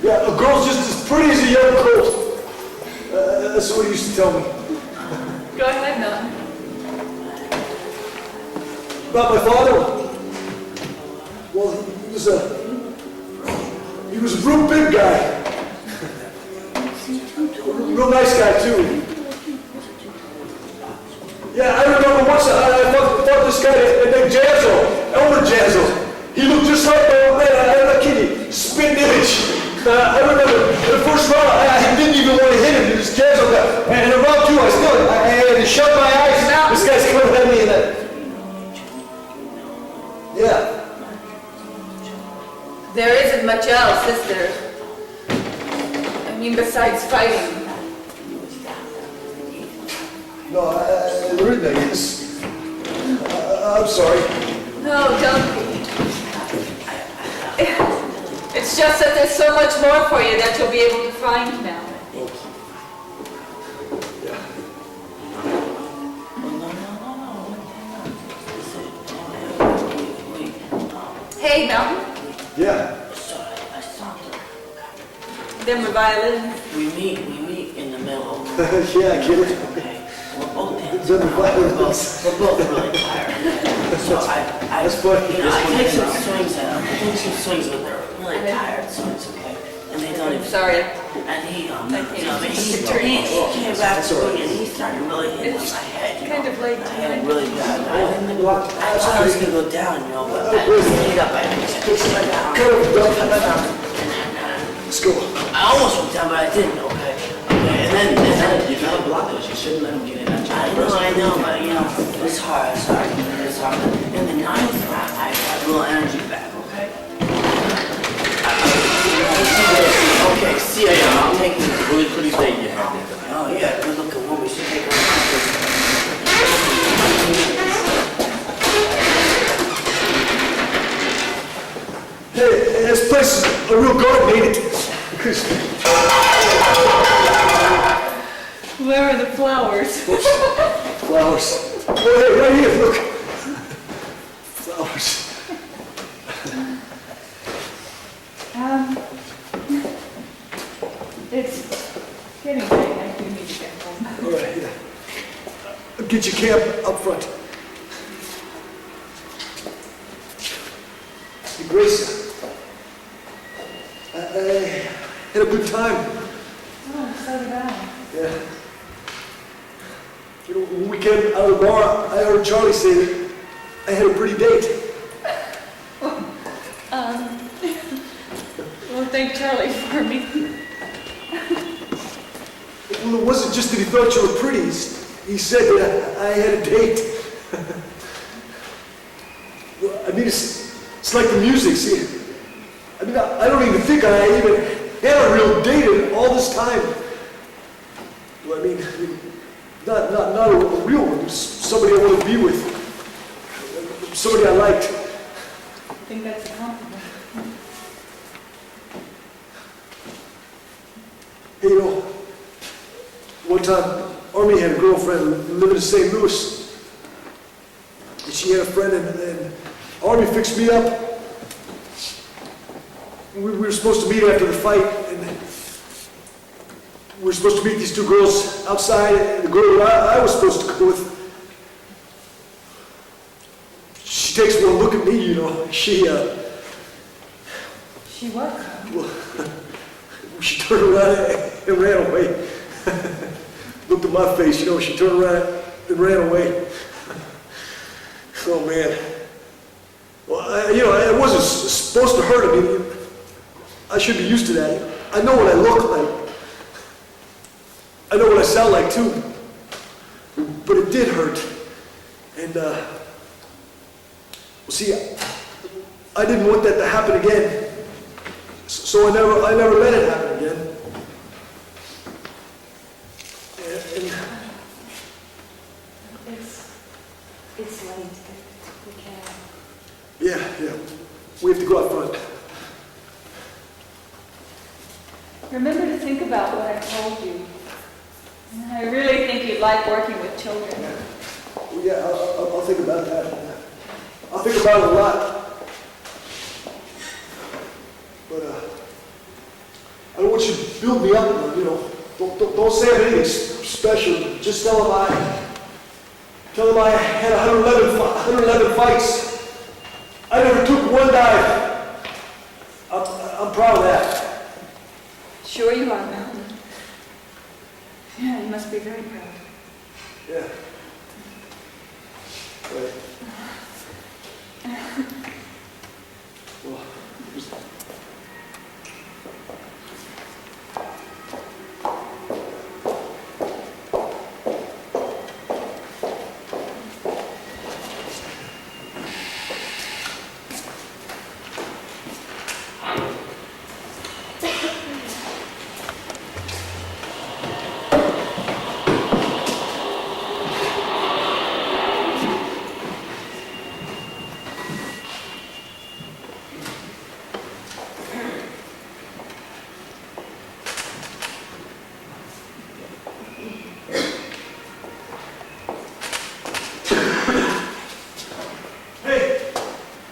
Yeah, a girl's just as pretty as a young colt. That's what he used to tell me. Go ahead, Milton. About my father? Well, he was a real big guy. Real nice guy, too. Yeah, I remember once I fought this guy named Jazzo, Elmer Jazzo. He looked just like my old man. I'm not kidding. Spit image. I remember in the first round, I didn't even want to hit him. This Jazzo guy. And in round 2, I had to shut my eyes. This guy's coming at me and that. Yeah. There isn't much else, is there? I mean, besides fighting. No, there isn't, I guess. I'm sorry. No, don't be. It's just that there's so much more for you that you'll be able to find now. Hey, Mountain. Yeah. Them were violins. We meet in the middle. Yeah, I get it. Okay. We're both dancing. Then the violins. We're both really tired. So That's funny. you know, I take some swings at them. I take some swings, but they're really tired swings, okay? And they don't I'm even. sorry. And he came back to me and he started really hitting my head. Kind of late I had tonight. really bad. I thought I was gonna go down, you know, but I stayed up. I pushed my down. Let's go. I almost went down, but I didn't, okay? And then You gotta block those. You shouldn't let them get in that I know, but you know, it's hard. In the ninth round, I got a little energy back, okay? Okay, see ya, I'm taking it. Really pretty thing you have there. Oh yeah, good looking woman, we should take her. Hey, this place is a real garden, ain't it? Where are the flowers? Flowers. Oh, hey, right here, look. Flowers. It's getting late. I do need to get home. All right, yeah. I'll get your camp up front. Hey, Grace, I had a good time. Oh, so did I. Yeah. You know, when we came out of the bar, I heard Charlie say that I had a pretty date. Well, thank Charlie for me. Well, it wasn't just that he thought you were pretty. He said that I had a date. Well, I mean, it's like the music, see? I mean, I don't even think I even had a real date in all this time. Well, I mean, not a real one. Just somebody I want to be with. Somebody I liked. I think that's a compliment. Hey, you know, one time, Army had a girlfriend living in St. Louis. And she had a friend, and Army fixed me up. We were supposed to meet after the fight, and we were supposed to meet these two girls outside, and the girl that I was supposed to go with, she takes one look at me, you know. She what? well, she turned around and ran away. Looked at my face, you know, she turned around and ran away. Oh, man. Well, you know, it wasn't supposed to hurt. I mean, I should be used to that. I know what I look like. I know what I sound like, too. But it did hurt. And, well, see, I didn't want that to happen again. So I never let it happen again. And It's late. We can't. yeah. We have to go out front. Remember to think about what I told you. I really think you'd like working with children. Yeah, I'll think about that. I'll think about it a lot. But I don't want you to build me up, you know. Don't say anything special. Just tell them I had 111 fights. I never took one dive. I'm proud of that. Sure you are, Mountain. Yeah, you must be very proud. Yeah. Right. Well,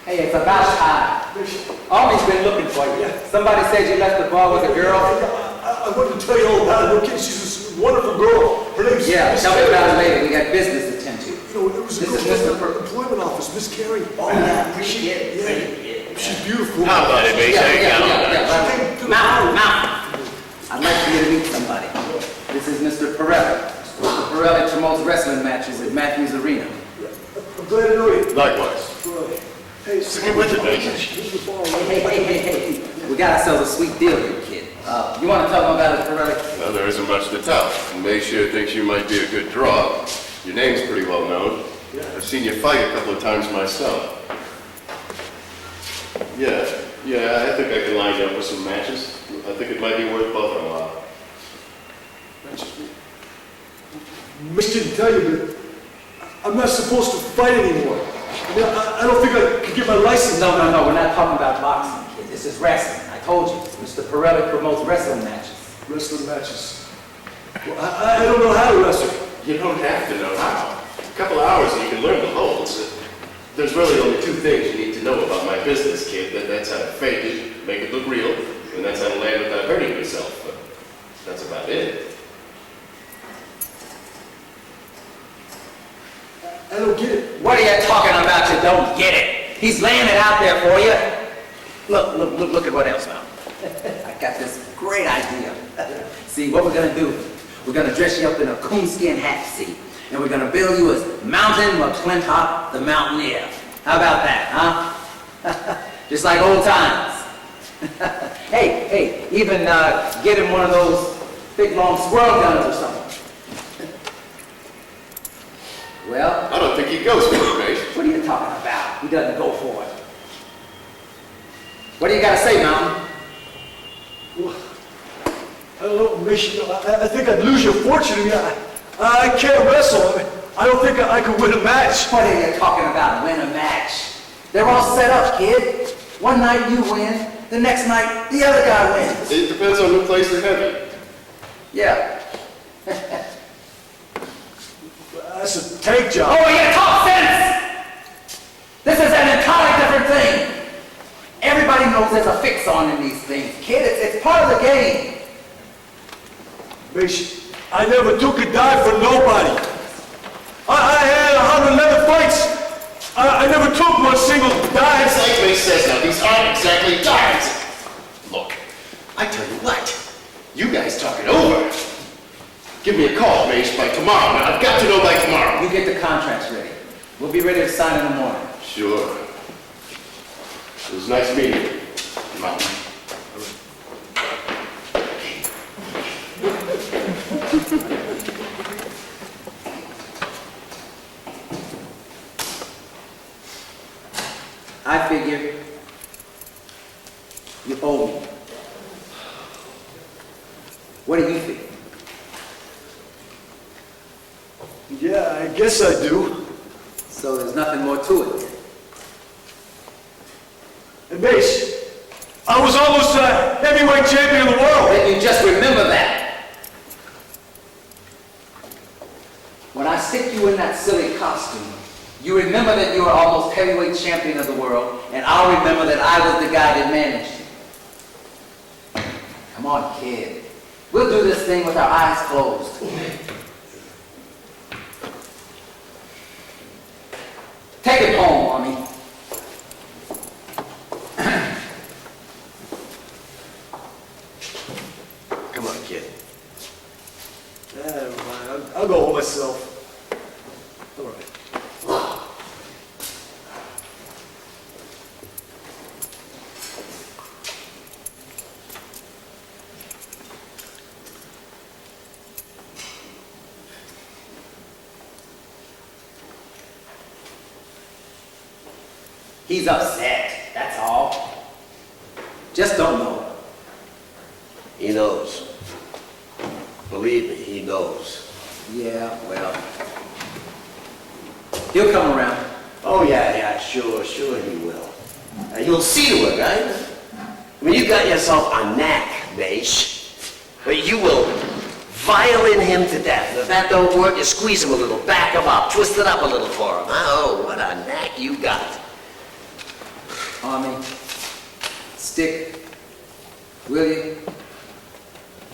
Hey, it's about time. Army's been looking for you. Somebody said you left the bar with a girl. I wanted to tell you all about it. No kidding. She's a wonderful girl. Her name's Yeah, Miss tell me Carey. about it later. We got business to tend to. You know, it was a This is girl Mr. from the employment office, Miss Carey. Oh, yeah, appreciate it. Yeah, she's beautiful. How about it, Mace? How you She came to going? the Now, I'd like for you to meet somebody. This is Mr. Pirelli. Mr. Pirelli promotes wrestling matches at Matthews Arena. I'm glad to know you. Likewise. Right. Hey, Get with it, Mace. here's the bar. Hey. We got ourselves a sweet deal here, kid. You want to tell them about it, Pirelli? Well, there isn't much to tell. Mace here thinks you might be a good draw. Your name's pretty well known. I've seen you fight a couple of times myself. Yeah, I think I can line you up with some matches. I think it might be worth both of them a lot. Mitch didn't tell you, but I'm not supposed to fight anymore. I mean, I don't think I could get my license. No, we're not talking about boxing, kid. This is wrestling. I told you. Mr. Pirelli promotes wrestling matches. Wrestling matches. Well, I don't know how to wrestle. You don't have to know how. A couple of hours and you can learn the holds. There's really only two things you need to know about my business, kid. That's how to fake it, make it look real, and that's how to land without hurting yourself. But that's about it. I don't get it. What are you talking about? You don't get it. He's laying it out there for you. Look at what else now. I got this great idea. See, what we're gonna do, we're gonna dress you up in a coonskin hat, see? And we're gonna bill you as Mountain McClintock the Mountaineer. How about that, huh? Just like old times. Hey, even get him one of those big long squirrel guns or something. Well, I don't think he goes for it, mate. what are you talking about? He doesn't go for it. What do you got to say, Mountain? Well, I don't know, Mitch. I think I'd lose your fortune. I mean, I can't wrestle. I mean, I don't think I could win a match. What are you talking about, win a match? They're all set up, kid. One night you win, the next night the other guy wins. It depends on who plays the heavy. Yeah. That's a tank job. Oh, you talk sense! This is an entirely different thing. Everybody knows there's a fix on in these things, kid. It's part of the game. Mitch, I never took a dive for nobody. I had 111 fights. I never took one single dive. It's like Mace says now, these aren't exactly dives. Look, I tell you what, you guys talk it over. Give me a call, Mace, by tomorrow. Now, I've got to know by tomorrow. You get the contracts ready. We'll be ready to sign in the morning. Sure. It was nice meeting you, Mountain. I figure you owe me. What do you think? Yeah, I guess I do. So there's nothing more to it. And Mitch, I was almost a heavyweight champion of the world. Then you just remember that. when I stick you in that silly costume, you remember that you were almost heavyweight champion of the world, and I'll remember that I was the guy that managed you. Come on, kid. We'll do this thing with our eyes closed. Take it home, Mommy. Come on, kid. Never mind. I'll go home myself. All right. He's upset, that's all. Just don't know. He knows. Believe me, he knows. Yeah, well, he'll come around. Oh, yeah, sure he will. You'll see to it, right? I mean, you got yourself a knack, Maish. But you will violin him to death. If that don't work, you squeeze him a little, back him up, twist it up a little for him. Oh, what a knack you got. Army, stick, will you?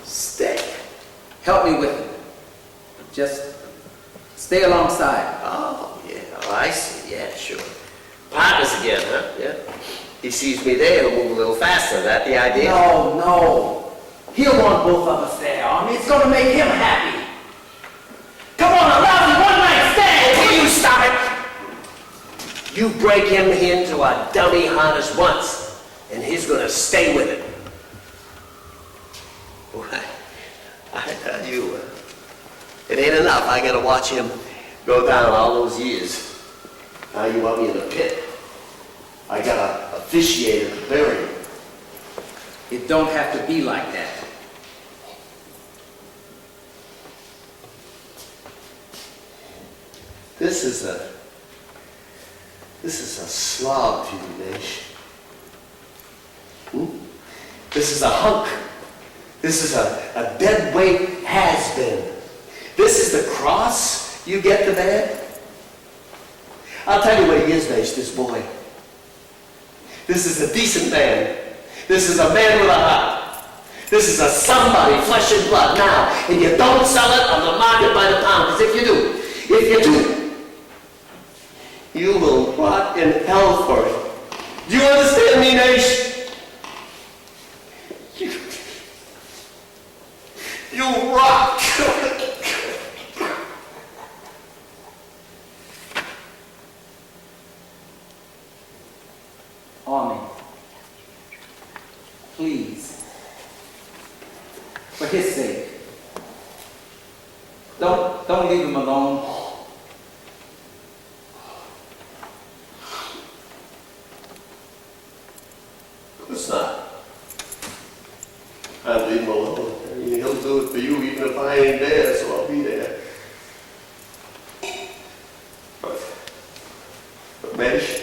Stick. Help me with it. Just stay alongside. Oh, yeah, I see. Yeah, sure. Partners again, huh? Yeah. He sees me there, he'll move a little faster. That the idea? No. He'll want both of us there, Army. It's gonna make him happy. Come on, a lousy one-night stand! Will you stop it? You break him into a dummy harness once, and he's gonna stay with it. Why, I tell you, it ain't enough. I gotta watch him go down all those years. Now you want me in the pit. I gotta officiate at the burial. It don't have to be like that. This is a slob to you, Nash. This is a hunk. This is a dead weight has-been. This is the cross you get to bear. I'll tell you what he is, Nash, this boy. This is a decent man. This is a man with a heart. This is a somebody, flesh and blood. Now, and you don't sell it on the market by the pound, because if you do, you will rot in hell for it. Do you understand me, Nash? You rot. Army, please, for his sake, don't leave him alone. It's not. I'll leave him alone. I mean, he'll do it for you even if I ain't there, so I'll be there. But Mesh,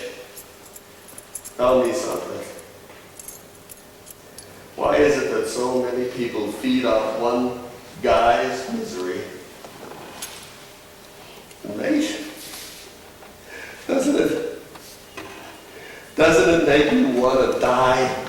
tell me something. Why is it that so many people feed off one guy's misery? Mesh, doesn't it make you want to die?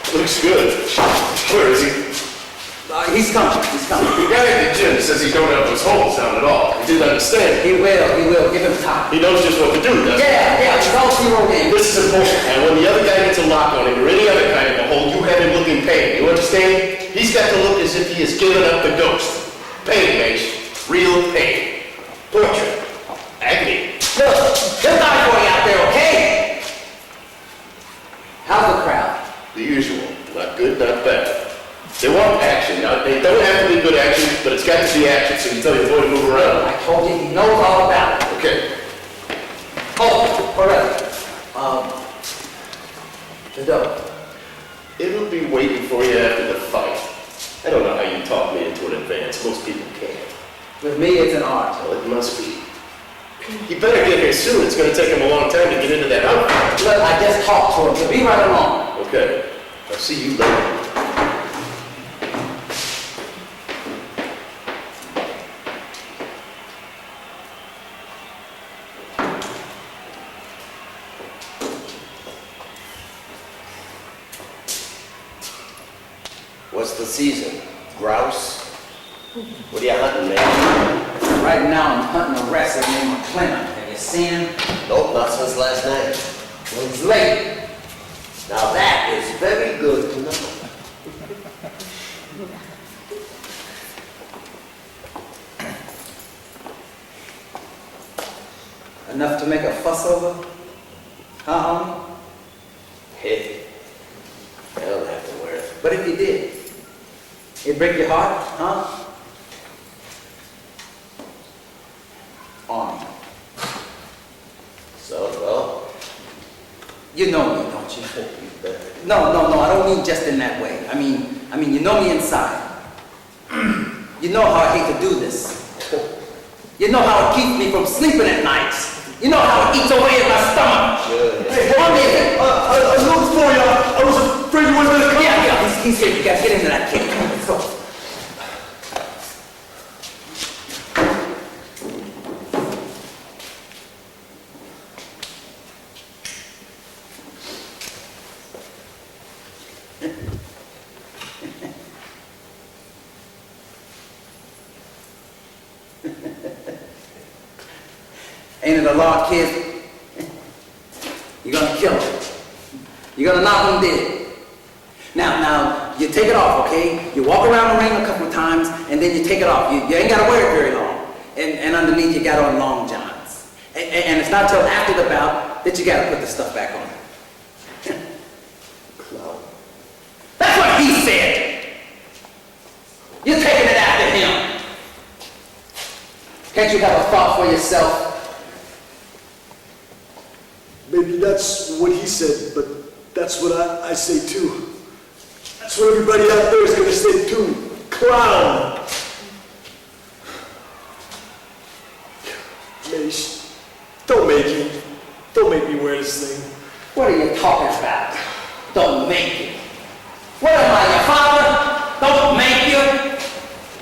Looks good. Where is he? He's coming. The guy at the gym says he don't have those holes down at all. He didn't understand. He will. Give him time. He knows just what to do, doesn't he? Yeah, it's all zero game. This is important, and when the other guy gets a lock on him or any other kind of a hold, you have him looking pain. You understand? He's got to look as if he has given up the ghost. Pain, Mace. Real pain. Torture. Agony. No, Look, he'll die for you out there, okay? How's the crowd? The usual. Not good, not bad. They want action. Now, they don't have to be good action, but it's got to be action, so you tell your boy to move around. I told you he knows all about it. Okay. Oh, alright. The dough. It'll be waiting for you after the fight. I don't know how you talk me into an advance. Most people can't. With me, it's an art. Well, it must be. You better get here soon. It's going to take him a long time to get into that outfit. Look, I just talked to him. He'll be right along. Okay. I'll see you later. What's the season? Grouse? What are you hunting, man? Right now, I'm hunting a wrestler named McClellan. Have you seen him? Nope, not since last night. Well, he's late. Now that is very good to know. Enough to make a fuss over? Huh, homie? Hey, I don't have to wear it. But if you did, it'd break your heart, huh? Army. So, You know me, don't you? you better. No, I don't mean just in that way. I mean, you know me inside. You know how I hate to do this. You know how it keeps me from sleeping at nights. You know how it eats away at my stomach. Sure. Hey, I looked for you. I was afraid you weren't going to come. Yeah, he's here. You gotta get into that kid. Let's go. Ain't it a law, kid? You're gonna kill him. You're gonna knock him dead. Now, you take it off, okay? You walk around the ring a couple of times, and then you take it off. You ain't gotta wear it very long. And underneath, you got on long johns. And it's not till after the bout that you gotta put the stuff back on. Clown. That's what he said. You're taking it after him. Can't you have a thought for yourself? Maybe that's what he said, but that's what I say too. That's what everybody out there is going to say too. Clown! Mace, don't make me wear this thing. What are you talking about? Don't make you. What am I, your father? Don't make you?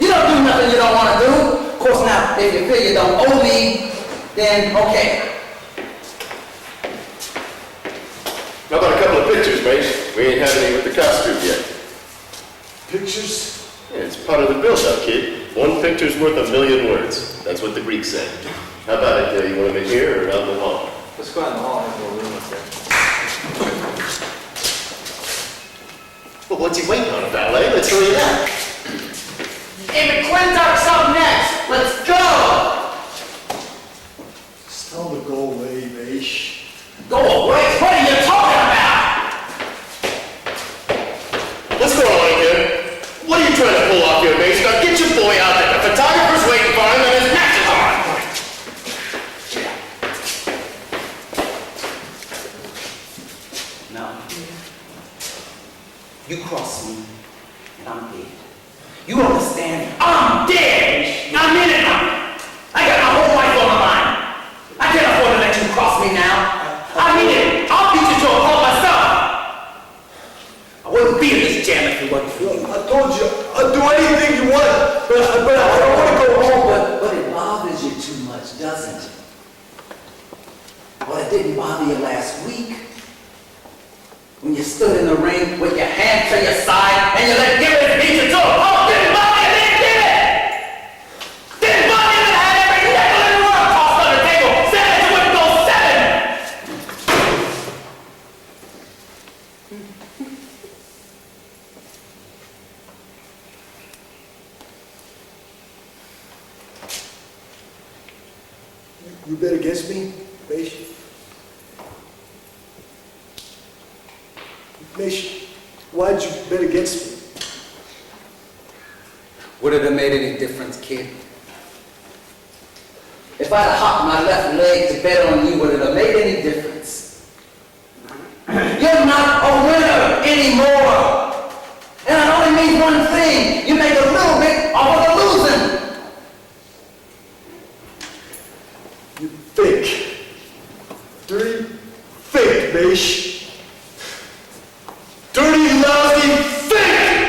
You don't do nothing you don't want to do. Of course, now, if you feel you don't owe me, then okay. How about a couple of pictures, Mace? We ain't having any with the costume yet. Pictures? Yeah, it's part of the build-up, kid. One picture's worth 1,000,000 words. That's what the Greeks said. How about it? You want them in here or out in the hall? Let's go out in the hall and have a room up there. Well, what's he waiting on, a valet? Let's hurry it up. Hey, McClintock's up next. Let's go. Just tell him to go away, Mace. Go away. What are you talking about? What's going on here? What are you trying to pull off here, Mace? Now get your boy out there. The photographer's waiting for him and his match is on. Now, you cross me, and I'm dead. You understand? I'm dead. I'm in it now. I got my whole life on the line. I can't afford to let you cross me now. I mean it. I'll beat you to a pulp myself. I wouldn't be in this jam if it wasn't for you. I told you, I'll do anything you want, but I don't want to go home. But it bothers you too much, doesn't it? Well, it didn't bother you last week. When you stood in the ring with your hand to your side and you let Gibbons beat you to a pulp. Didn't bother you, didn't it? Didn't bother you that I had every nickel in the world tossed on the table. Said that you wouldn't go 7. You bet against me? Mesh, why'd you bet against me? Would it have made any difference, kid? If I'd have hopped my left leg to bet on you, would it have made any difference? You're not a winner anymore! And it only means one thing. You make a little bit off of the losing. You fake. Dirty fake, Mesh. Dirty, lousy fake!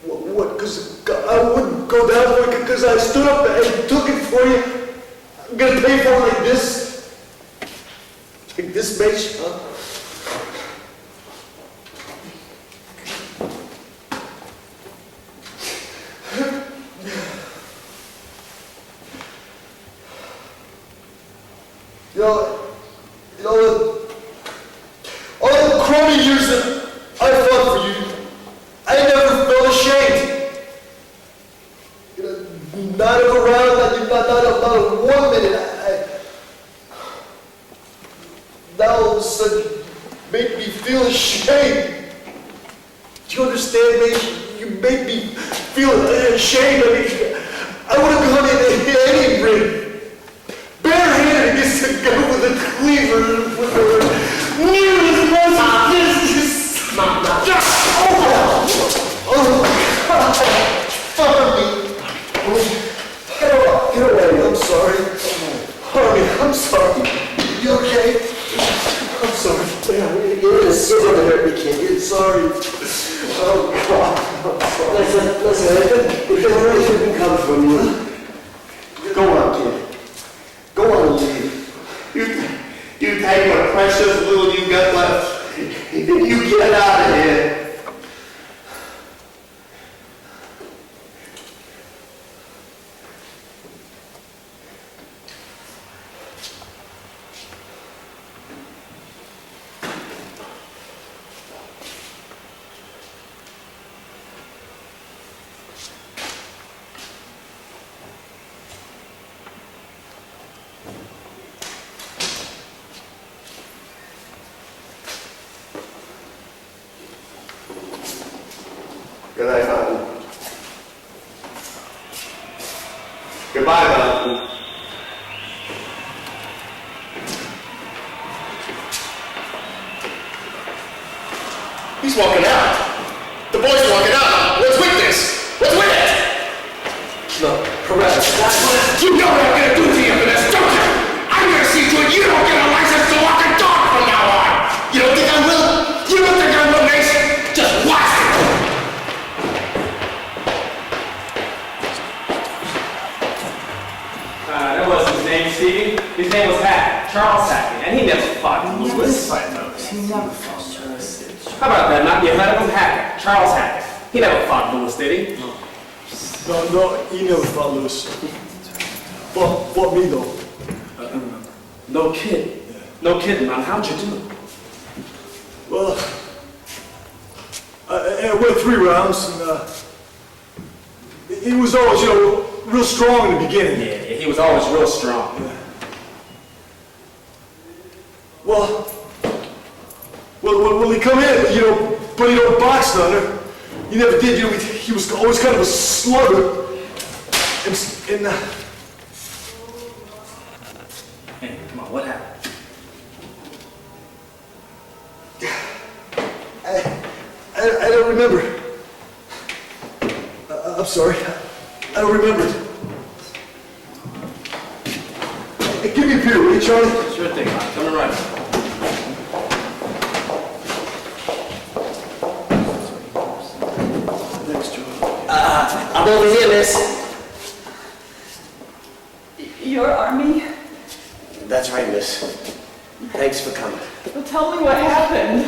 What? Because I wouldn't go down for it because I stood up and took it for you. I'm gonna pay for it like this. Like this, Mesh, huh? You know, all the crony years that I fought for you, I never felt ashamed. You know, not around, not a 1 minute. Now all of a sudden, you make me feel ashamed. Do you understand me? You make me feel ashamed. I mean, I would have gone in any ring. Barehanded against a guy with a cleaver and with a needle as much as this. Mom. Oh, God. Harvey. Get away. I'm sorry. Harvey, I'm sorry. You okay? I'm sorry. You're just so gonna hurt me, kid. You're sorry. Oh, God. I'm sorry. Listen, if it really shouldn't come from you, go on, kid. Go on and leave. You take what precious little you got left. You get out of here. Good night, Mountain. Goodbye, Mountain. He's walking out. The boy's walking out. What's with this? What's with it? No, correct. You know what I'm gonna do to you for this, don't you? I'm gonna see to it you don't get a license to walk a dog from now on. You don't think I will? You don't think I will, Mason? Just watch it. That was his name, Stevie. His name was Hackett, Charles Hackett, and he never fought Lewis. He never fought Lewis. How about that? Not you heard of him? Hackett, Charles Hackett. He never fought Lewis, did he? No, he never fought Lewis. Fought me, though. No kid. No kidding, man. How'd you do? Well, I went 3 rounds, and he was always, real strong in the beginning. Yeah, he was always real strong. Yeah. Well, he come in, but he don't box none. He never did. He was always kind of a slugger. And Hey, come on, what happened? I don't remember. I'm sorry. I don't remember it. Hey, give me a beer, will you, Charlie? Sure thing, man. Coming right up. Thanks, Charlie. I'm over here, miss. Your army? That's right, miss. Thanks for coming. Well, tell me what happened.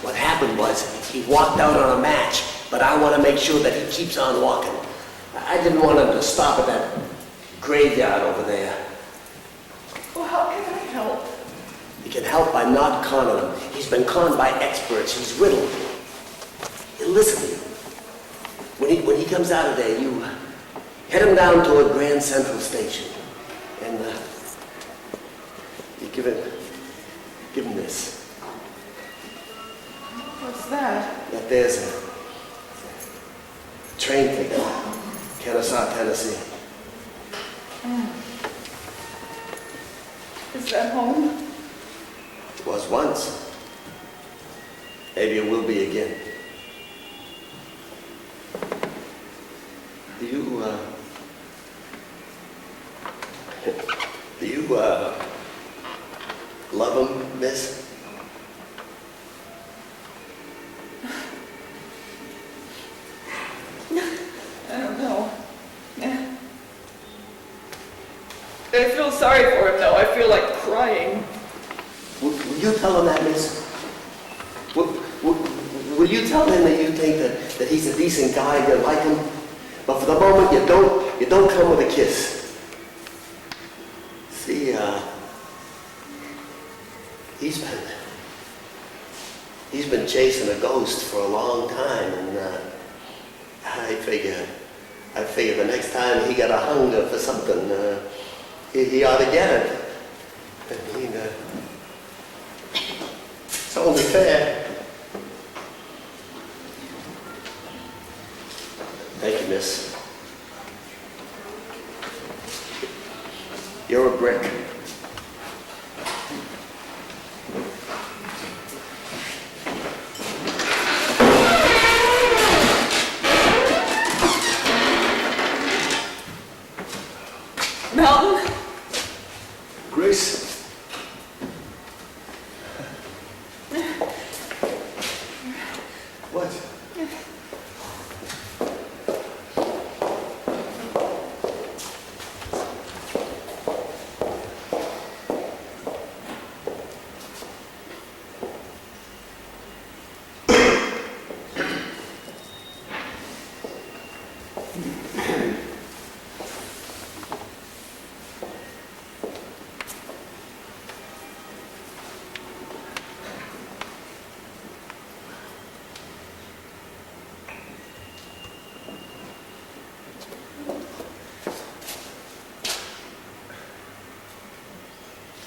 What happened was he walked out on a match, but I want to make sure that he keeps on walking. I didn't want him to stop at that graveyard over there. Well, how can I help? You can help by not conning him. He's been conned by experts. He's riddled. Listen to you. When he comes out of there, you head him down toward Grand Central Station. And you give him this. What's that? That there's a train ticket, Kennesaw, Tennessee. Is that home? It was once. Maybe it will be again. Do you love him, miss? I don't know. I feel sorry for him, though. I feel like crying. Will you tell him that, miss? Will you tell him that you think that he's a decent guy, you like him, but for the moment you don't come with a kiss? See, he's been chasing a ghost for a long time, and I figure the next time he got a hunger for something, he ought to get it. I mean, it's only fair. Thank you, miss. You're a brick. Mountain? Grace? What?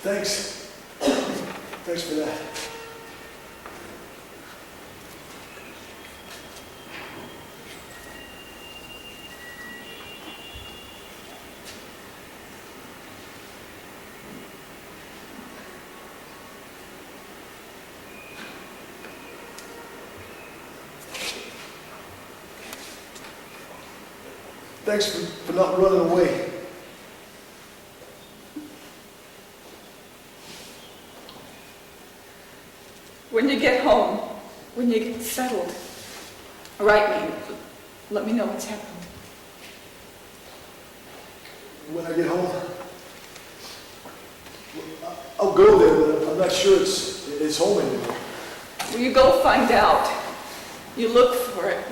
Thanks. Thanks for that. Thanks for not running away. When you get home, when you get settled, write me. Let me know what's happened. When I get home, I'll go there, but I'm not sure it's home anymore. Well, you go find out. You look for it.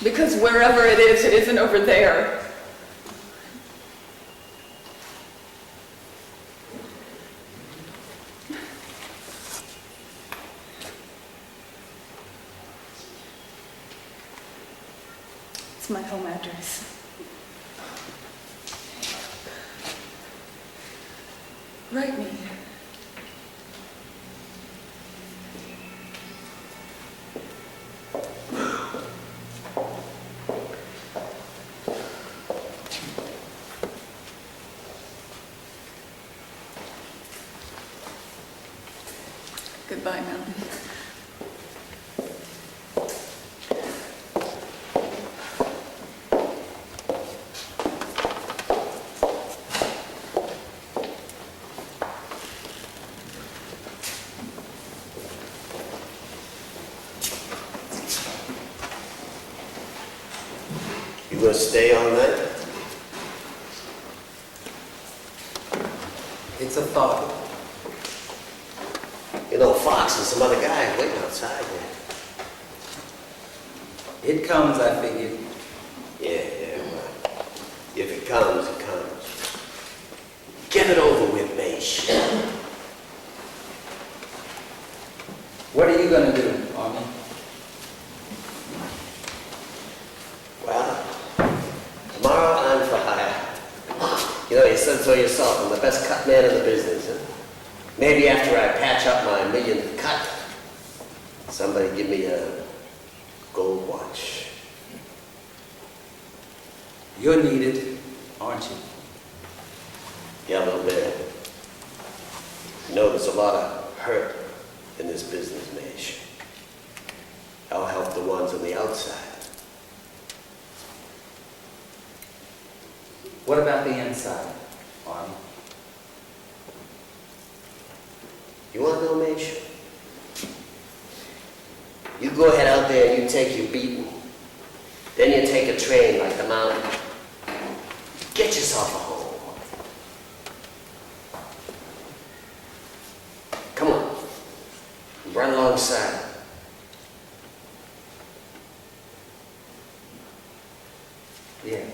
Because wherever it isn't over there. It's my home address. Write me. Goodbye, Mountain. You gonna stay all night? It's a thought. You know, Fox and some other guys waiting outside there. It comes, I figured. Yeah, well, if it comes, it comes. Get it over with, Maish. What are you gonna do, Army? Well, tomorrow You know, you said so yourself, I'm the best cut man in the business, huh? Maybe after I patch up my millionth cut, somebody give me a gold watch. You're needed, aren't you? Yeah, a little bit. You know, there's a lot of hurt in this business, Mish. I'll help the ones on the outside. What about the inside, Arnie? You want to know, Mish? You go ahead out there and you take your beating. Then you take a train like the mountain. Get yourself a home. Come on. Run alongside. Yeah.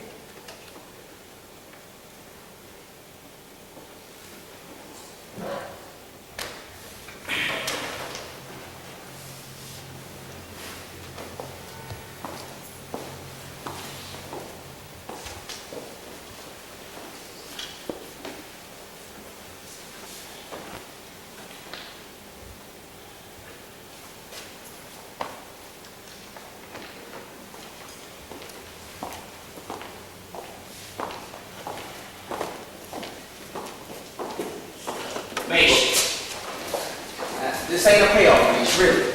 This ain't a payoff, Mish, really.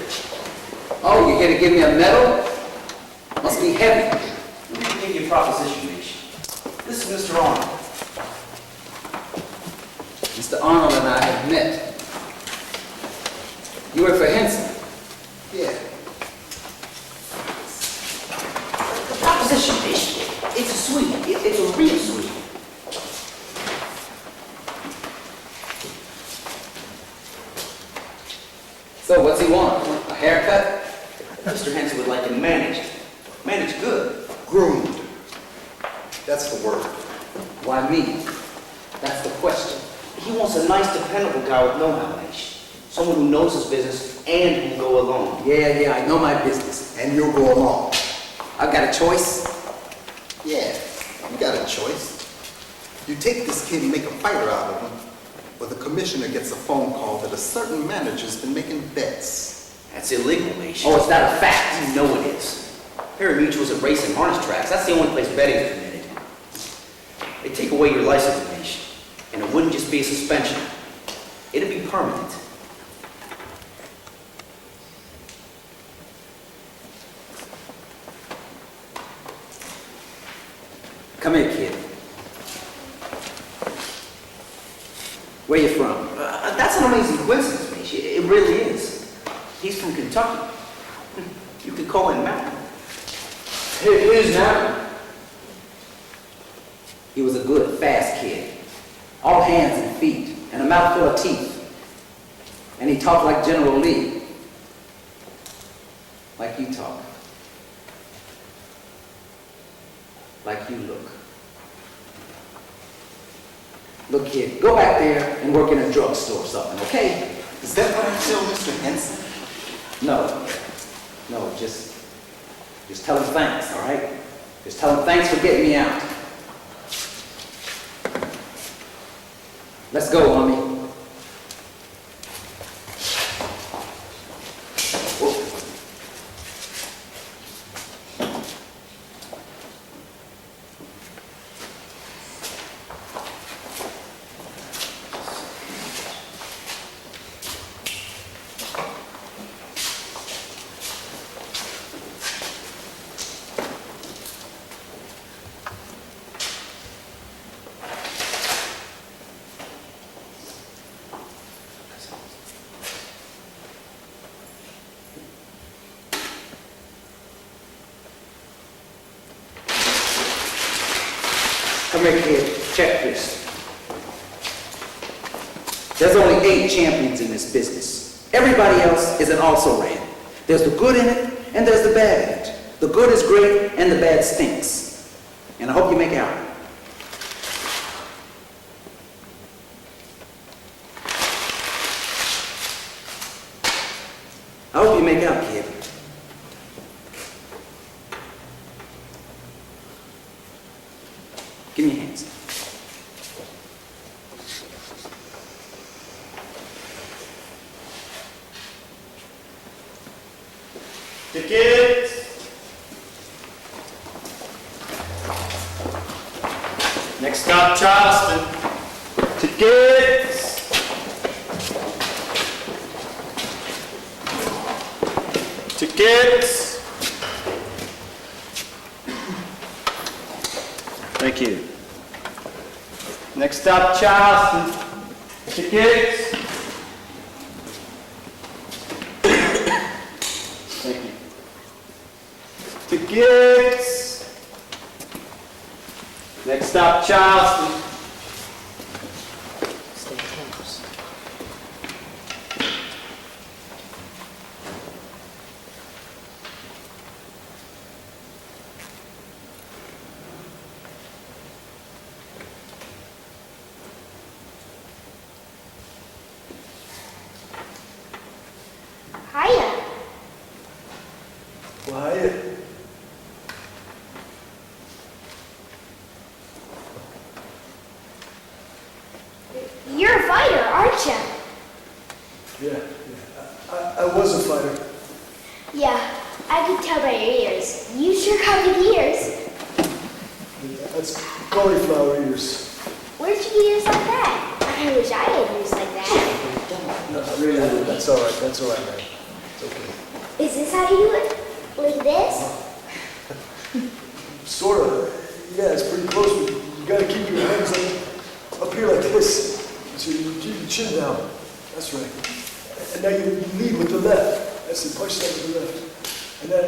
Oh, you're gonna give me a medal? Must be heavy. Let me give you a proposition, Mish. This is Mr. Arnold. Mr. Arnold and I have met. You work for Henson? Yeah. The proposition, Mish, it's a sweet. It's a real sweet. So what's he want? A haircut? Mr. Henson would like him managed. Managed good. Groomed. That's the word. Why me? That's the question. He wants a nice, dependable guy with know-how, Mish. Someone who knows his business and who will go along. Yeah, I know my business. And you'll go along. I've got a choice. Yeah, you got a choice. You take this kid and make a fighter out of him, or the commissioner gets a phone call that a certain manager's been making bets. That's illegal, Mish. Oh, it's not a fact. You know it is. Harry Mutual's at racing harness tracks. That's the only place betting is permitted. They take away your license, Mish, and it wouldn't just be a suspension. It'd be permanent. Come here, kid. Where you from? That's an amazing coincidence, Mish. It really is. He's from Kentucky. You could call him Mountain. Who's Mountain? He was a good, fast kid. All hands and feet, and a mouthful of teeth. And he talked like General Lee. Like you talk. Like you look. Look, kid, go back there and work in a drugstore or something, okay? Is that what I tell Mr. Henson? No, just tell him thanks, all right? Just tell him thanks for getting me out. Let's go, homie. Come here, kid. Check this. There's only 8 champions in this business. Everybody else is an also-ran. There's the good in it, and there's the bad in it. The good is great, and the bad stinks. And I hope you make out. I hope you make out, kid. Give me your hands. Tickets. Next stop, Charleston. Tickets. Tickets. Thank you. Next stop, Charleston. Tickets. Thank you. Tickets. Next stop, Charleston. Hiya. Well, hiya. You're a fighter, aren't you? Yeah. I was a fighter. Yeah, I could tell by your ears. You sure got big ears. That's cauliflower ears. Where'd you get ears like that? I wish I had ears like that. No, really, that's all right. That's all right, man. It's okay. Is this how you do it? Like this? Sort of. Yeah, it's pretty close, but you gotta keep your hands up here like this. So you keep your chin down. That's right. And now you lead with the left. That's it. Push that with the left.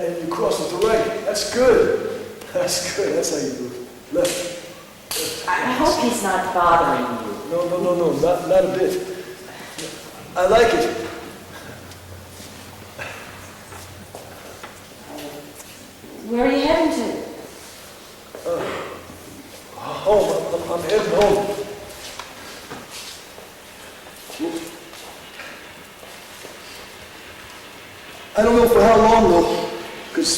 And you cross with the right. That's good. That's good. That's how you do it. Left. I hope he's not bothering you. No. Not a bit. I like it. Where are you heading to? Home. I'm heading home. I don't know for how long though, because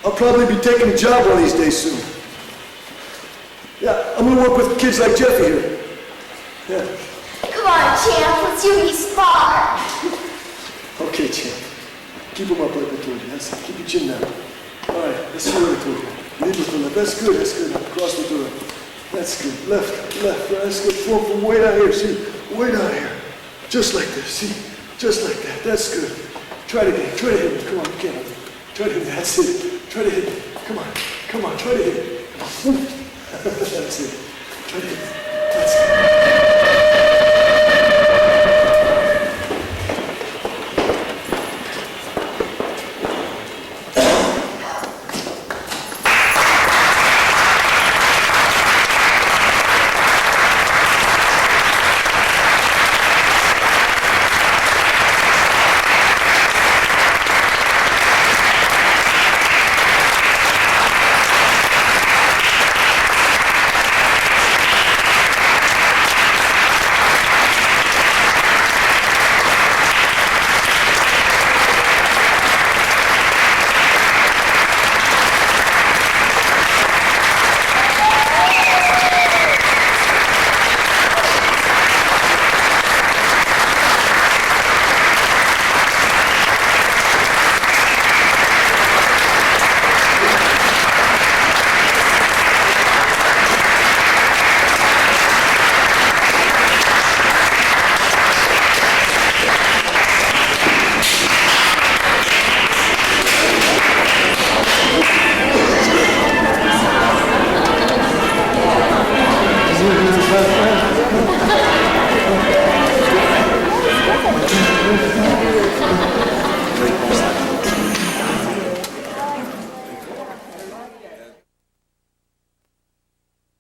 I'll probably be taking a job one of these days soon. Yeah, I'm gonna work with kids like Jeffy here. Yeah. Come on, champ, let's you and me spar. Okay, champ. Keep them up like I told you. That's it. Keep your chin down. All right, let's see what I told you. Lead with the left. That's good. Cross with the right. That's good. Left. That's good. Form from way down here. See, way down here. Just like this. See, just like that. That's good. Try it again. Try to hit it. Come on, you can't. Try to hit it. That's it. Try to hit it. Come on. Try to hit it. That's it. Try to hit it.